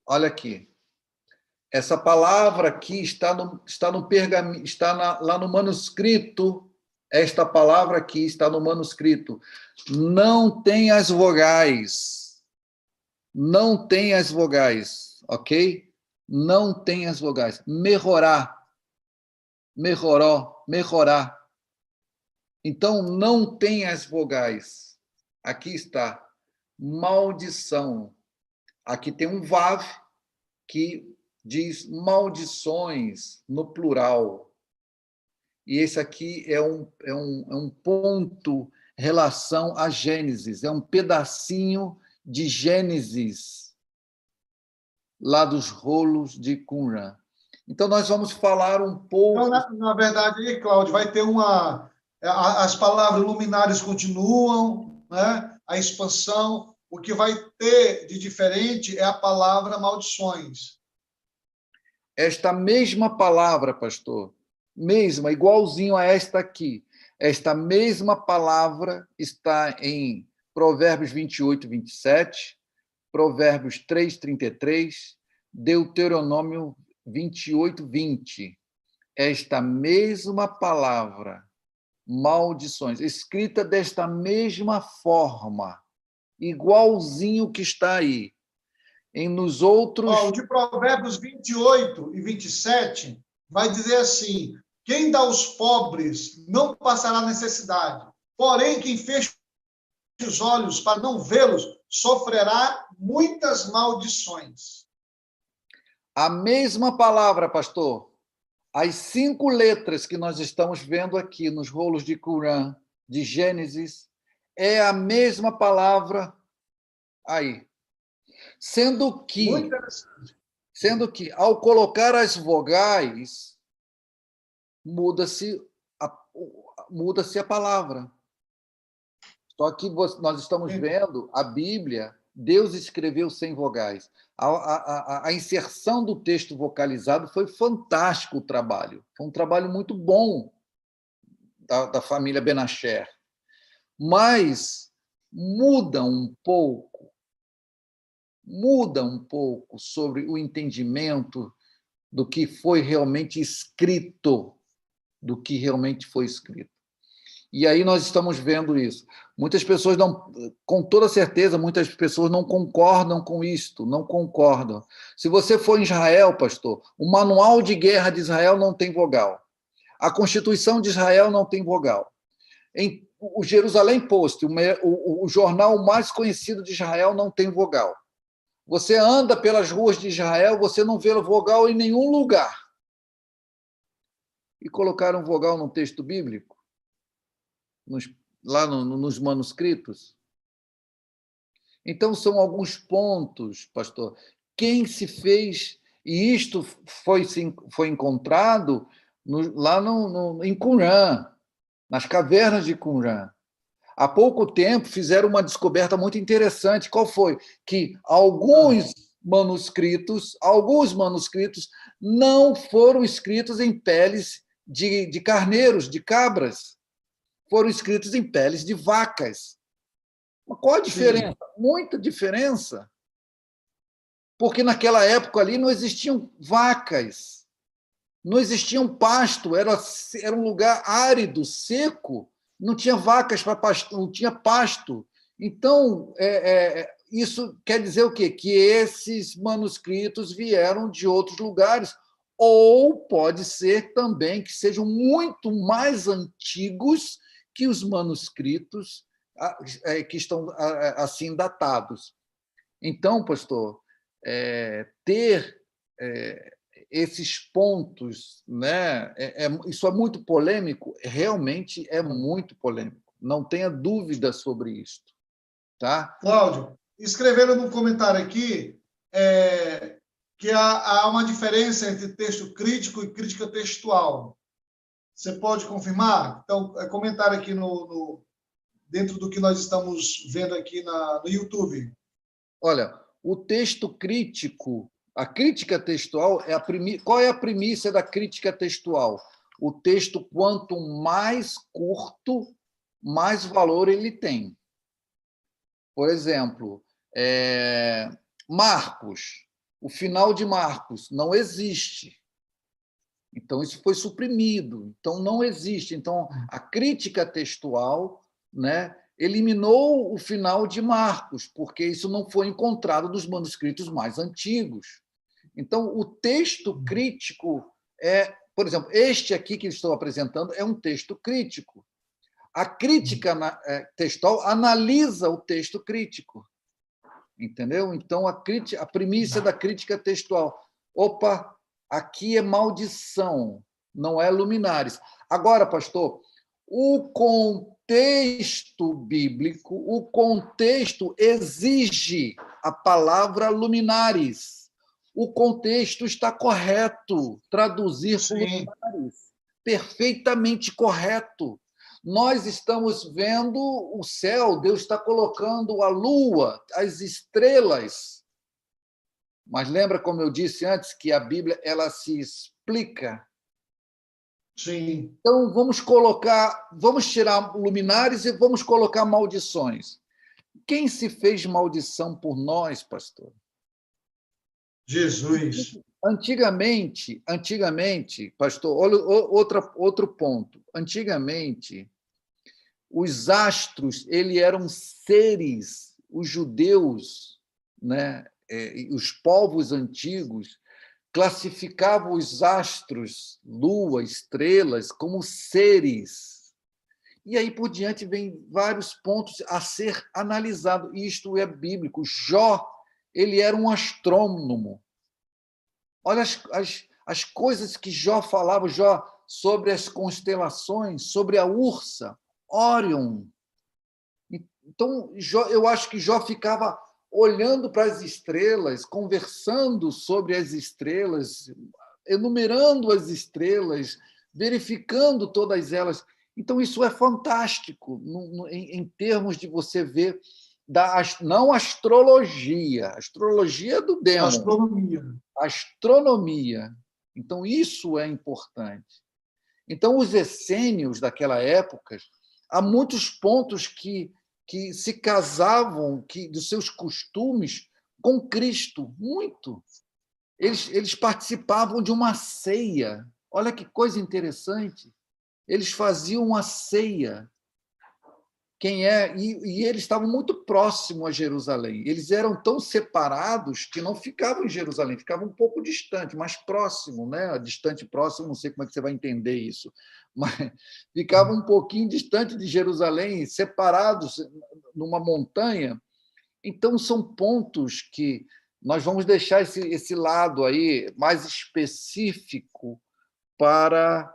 Olha aqui. Essa palavra aqui está no pergaminho, lá no manuscrito. Esta palavra aqui está no manuscrito. Não tem as vogais. Não tem as vogais, ok? Não tem as vogais. Merorá, meroró, merorá. Então, não tem as vogais. Aqui está. Maldição. Aqui tem um vav que diz maldições no plural. E esse aqui é um ponto em relação a Gênesis, é um pedacinho de Gênesis, lá dos rolos de Qumran. Então, nós vamos falar um pouco... Então, na verdade, Cláudio, vai ter as palavras luminares continuam, né? A expansão. O que vai ter de diferente é a palavra maldições. Esta mesma palavra, pastor, mesma, igualzinho a esta aqui, esta mesma palavra está em Provérbios 28, 27, Provérbios 3, 33, Deuteronômio 28, 20. Esta mesma palavra, maldições, escrita desta mesma forma, igualzinho que está aí. Nos outros... O de Provérbios 28 e 27 vai dizer assim: quem dá aos pobres não passará necessidade, porém quem fecha os olhos para não vê-los sofrerá muitas maldições. A mesma palavra, pastor. As 5 letras que nós estamos vendo aqui nos rolos de Corã, de Gênesis, é a mesma palavra aí. Sendo que, ao colocar as vogais, muda-se a palavra. Só que nós estamos vendo a Bíblia, Deus escreveu sem vogais. A inserção do texto vocalizado foi fantástico o trabalho. Foi um trabalho muito bom da família Benacher. Mas muda um pouco sobre o entendimento do que foi realmente escrito, E aí nós estamos vendo isso. Muitas pessoas não, com toda certeza, muitas pessoas não concordam com isto, não concordam. Se você for em Israel, pastor, o manual de guerra de Israel não tem vogal. A Constituição de Israel não tem vogal. O Jerusalém Post, o jornal mais conhecido de Israel, não tem vogal. Você anda pelas ruas de Israel, você não vê vogal em nenhum lugar. E colocaram vogal no texto bíblico? Lá nos manuscritos? Então, são alguns pontos, pastor. Quem se fez... E isto foi encontrado lá em Qumran, nas cavernas de Qumran. Há pouco tempo fizeram uma descoberta muito interessante. Qual foi? Que alguns manuscritos não foram escritos em peles de carneiros, de cabras. Foram escritos em peles de vacas. Mas qual a diferença? Sim. Muita diferença. Porque naquela época ali não existiam vacas, não existiam pasto, era um lugar árido, seco, não tinha vacas para pasto, não tinha pasto. Então, isso quer dizer o quê? Que esses manuscritos vieram de outros lugares, ou pode ser também que sejam muito mais antigos que os manuscritos que estão assim datados. Então, pastor, ter esses pontos, né? Isso é muito polêmico, realmente é muito polêmico. Não tenha dúvida sobre isso. Tá? Cláudio, escreveram no comentário aqui que há uma diferença entre texto crítico e crítica textual. Você pode confirmar? Então, comentário aqui dentro do que nós estamos vendo aqui no YouTube. Olha, o texto crítico, a crítica textual, qual é a premissa da crítica textual? O texto, quanto mais curto, mais valor ele tem. Por exemplo, Marcos, o final de Marcos não existe. Então, isso foi suprimido. Então, não existe. Então, a crítica textual, né, eliminou o final de Marcos, porque isso não foi encontrado nos manuscritos mais antigos. Então, o texto crítico por exemplo, este aqui que estou apresentando é um texto crítico. A crítica textual analisa o texto crítico. Entendeu? Então, a premissa da crítica textual. Opa, aqui é maldição, não é luminares. Agora, pastor, o contexto bíblico, o contexto exige a palavra luminares. O contexto está correto, traduzir por luminares. Perfeitamente correto. Nós estamos vendo o céu, Deus está colocando a lua, as estrelas. Mas lembra, como eu disse antes, que a Bíblia ela se explica. Sim. Então, vamos tirar luminares e vamos colocar maldições. Quem se fez maldição por nós, pastor? Jesus. Antigamente, pastor, olha outro ponto. Antigamente, os astros eram seres, os judeus, né, os povos antigos, classificavam os astros, lua, estrelas, como seres. E aí por diante vem vários pontos a ser analisado. Isto é bíblico. Jó, ele era um astrônomo. Olha as coisas que Jó falava, Jó, sobre as constelações, sobre a Ursa, Órion. Então, eu acho que Jó ficava olhando para as estrelas, conversando sobre as estrelas, enumerando as estrelas, verificando todas elas. Então, isso é fantástico, em termos de você ver, não astrologia, astrologia é do demo. Astronomia. Astronomia. Então, isso é importante. Então, os essênios daquela época, há muitos pontos que se casavam dos seus costumes com Cristo, muito. Eles participavam de uma ceia. Olha que coisa interessante. Eles faziam uma ceia. E eles estavam muito próximos a Jerusalém. Eles eram tão separados que não ficavam em Jerusalém, ficavam um pouco distante, mais próximo, né? Distante, próximo, não sei como é que você vai entender isso, mas ficavam um pouquinho distante de Jerusalém, separados numa montanha. Então, são pontos que nós vamos deixar esse lado aí mais específico para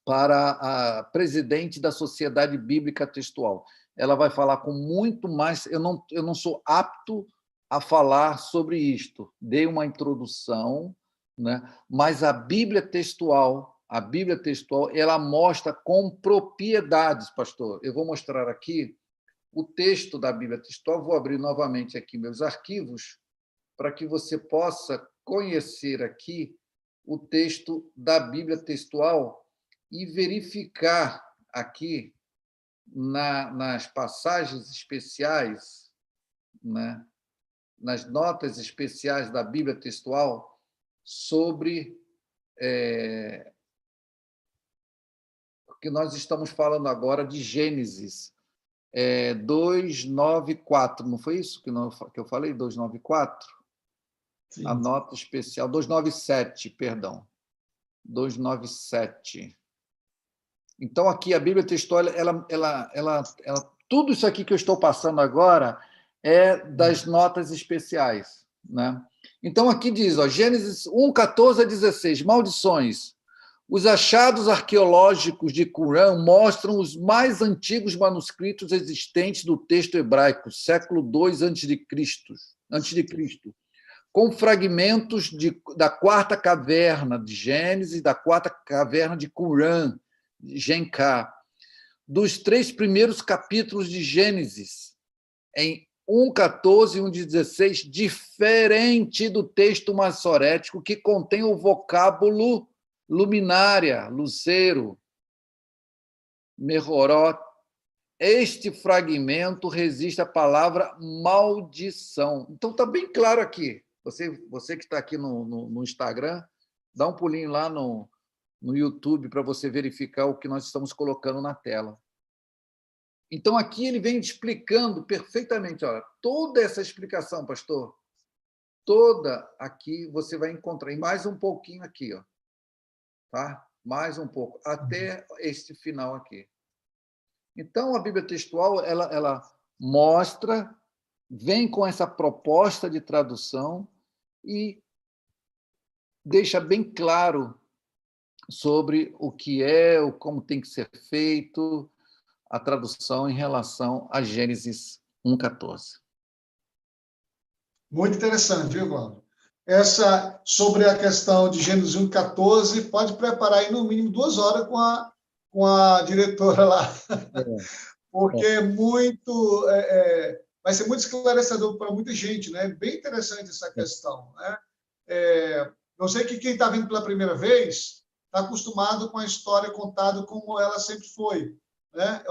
para a presidente da Sociedade Bíblica Textual. Ela vai falar com muito mais... Eu não sou apto a falar sobre isto. Dei uma introdução, né? Mas a Bíblia Textual, ela mostra com propriedades, pastor. Eu vou mostrar aqui o texto da Bíblia Textual. Vou abrir novamente aqui meus arquivos para que você possa conhecer aqui o texto da Bíblia Textual e verificar aqui nas passagens especiais, né, nas notas especiais da Bíblia Textual, sobre o que nós estamos falando agora de Gênesis 294, não foi isso que eu falei? 294? Sim. A nota especial, 297, perdão. 297. Então, aqui, a Bíblia Textual, tudo isso aqui que eu estou passando agora é das notas especiais, né? Então, aqui diz, Gênesis 1, 14 a 16, maldições. Os achados arqueológicos de Qumran mostram os mais antigos manuscritos existentes do texto hebraico, século II a.C., com fragmentos da quarta caverna de Gênesis, da quarta caverna de Qumran, Genká, dos 3 primeiros capítulos de Gênesis, em 1:14 e 1:16, diferente do texto massorético, que contém o vocábulo luminária, luceiro, merorot. Este fragmento resiste à palavra maldição. Então, está bem claro aqui. Você que está aqui no Instagram, dá um pulinho lá no YouTube para você verificar o que nós estamos colocando na tela. Então, aqui ele vem explicando perfeitamente. Olha, toda essa explicação, pastor, toda aqui você vai encontrar, e mais um pouquinho aqui, ó, tá? Mais um pouco, até este final aqui. Então, a Bíblia Textual, ela mostra, vem com essa proposta de tradução e deixa bem claro sobre o que como tem que ser feito a tradução em relação a Gênesis 1:14. Muito interessante, viu, Valdo? Sobre a questão de Gênesis 1:14, pode preparar aí no mínimo 2 horas com a diretora lá, porque vai ser muito esclarecedor para muita gente, né? Bem interessante essa questão, né? Eu sei que quem está vindo pela primeira vez está acostumado com a história contada como ela sempre foi, né?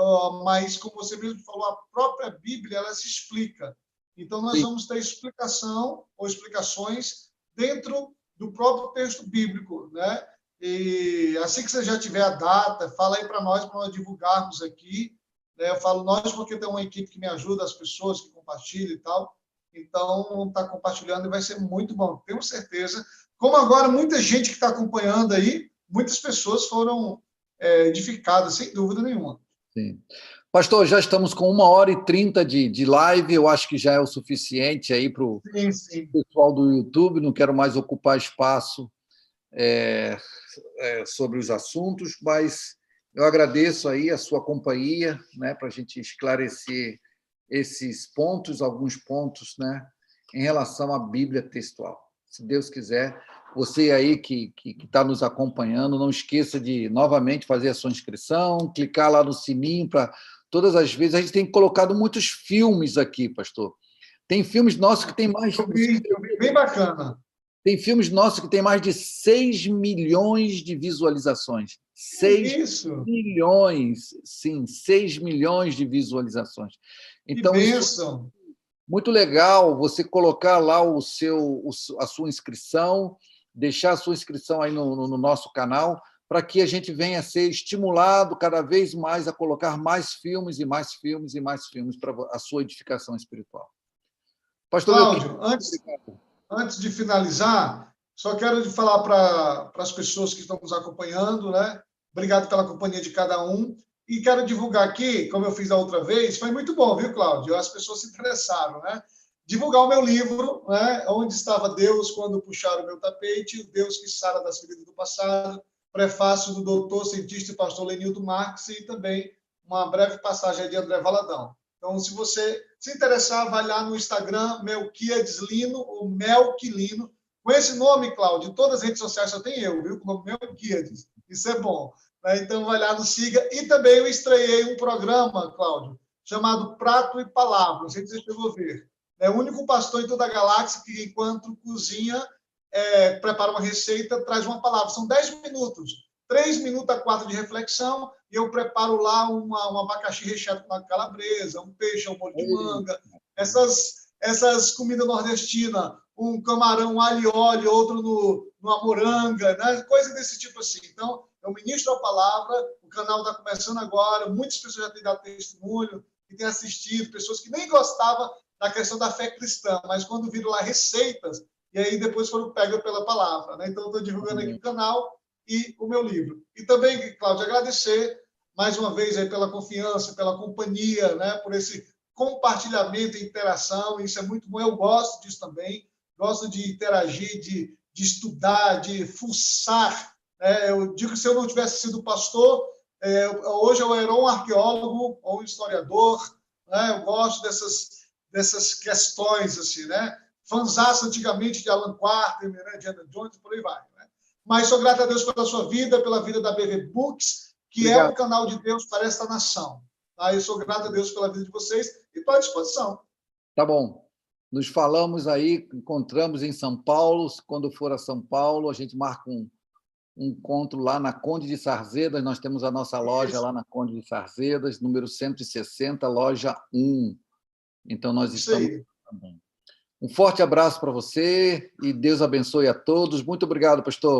Mas, como você mesmo falou, a própria Bíblia ela se explica. Então, nós vamos ter explicação ou explicações dentro do próprio texto bíblico, né? E assim que você já tiver a data, fala aí para nós divulgarmos aqui, né? Eu falo nós porque tem uma equipe que me ajuda, as pessoas que compartilham e tal. Então, está compartilhando e vai ser muito bom, tenho certeza. Como agora muita gente que está acompanhando aí, muitas pessoas foram edificadas, sem dúvida nenhuma. Sim. Pastor, já estamos com 1h30 de live, eu acho que já é o suficiente aí para o pessoal do YouTube, não quero mais ocupar espaço sobre os assuntos, mas eu agradeço aí a sua companhia, né, para a gente esclarecer esses pontos, alguns pontos, né, em relação à Bíblia textual. Se Deus quiser, você aí que está nos acompanhando, não esqueça de, novamente, fazer a sua inscrição, clicar lá no sininho para todas as vezes. A gente tem colocado muitos filmes aqui, pastor. Tem filmes nossos que tem mais... Eu vi, bem bacana. Tem filmes nossos que tem mais de 6 milhões de visualizações. 6 milhões, sim, 6 milhões de visualizações. Então, que bênção! Muito legal você colocar lá a sua inscrição, deixar a sua inscrição aí no nosso canal, para que a gente venha a ser estimulado cada vez mais a colocar mais filmes e mais filmes e mais filmes para a sua edificação espiritual. Pastor Cláudio, antes de finalizar, só quero falar para as pessoas que estão nos acompanhando, né? Obrigado pela companhia de cada um. E quero divulgar aqui, como eu fiz da outra vez, foi muito bom, viu, Cláudio? As pessoas se interessaram, né? Divulgar o meu livro, né? Onde Estava Deus Quando Puxaram o Meu Tapete, o Deus que Sara das Feridas do Passado, prefácio do doutor, cientista e pastor Lenildo Marques e também uma breve passagem de André Valadão. Então, se você se interessar, vai lá no Instagram, Melquiades Lino, ou Melquilino. Com esse nome, Cláudio, em todas as redes sociais só tem eu, viu? Com o nome Melquiades. Isso é bom. Então, vai lá, nos siga. E também eu estreiei um programa, Cláudio, chamado Prato e Palavra. Não sei se você chegou a ver. É o único pastor em toda a galáxia que, enquanto cozinha, prepara uma receita, traz uma palavra. São 10 minutos. 3 minutos a 4 de reflexão, e eu preparo lá um abacaxi recheado com uma calabresa, um peixe ao molho de manga, essas comidas nordestinas, um camarão alho e óleo, outro numa moranga, né? Coisa desse tipo assim. Então, eu ministro a palavra, o canal está começando agora, muitas pessoas já têm dado testemunho, que têm assistido, pessoas que nem gostavam da questão da fé cristã, mas quando viram lá receitas, e aí depois foram pegas pela palavra, né? Então, eu estou divulgando aqui o canal e o meu livro. E também, Cláudio, agradecer mais uma vez aí pela confiança, pela companhia, né? Por esse compartilhamento e interação, isso é muito bom, eu gosto disso também, gosto de interagir, de estudar, de fuçar. Eu digo que se eu não tivesse sido pastor, hoje eu era um arqueólogo ou um historiador, né? Eu gosto dessas questões, assim, né? Fanzaço antigamente de Alan Quarter, né? De Ana Jones, por aí vai. Né? Mas sou grato a Deus pela sua vida, pela vida da BV Books, que Obrigado. É um canal de Deus para esta nação. Tá? Eu sou grato a Deus pela vida de vocês e estou à disposição. Tá bom. Nos falamos aí, encontramos em São Paulo. Quando for a São Paulo, a gente marca um encontro lá na Conde de Sarzedas. Nós temos a nossa loja lá na Conde de Sarzedas, número 160, loja 1. Então, nós estamos também. Um forte abraço para você e Deus abençoe a todos. Muito obrigado, pastor.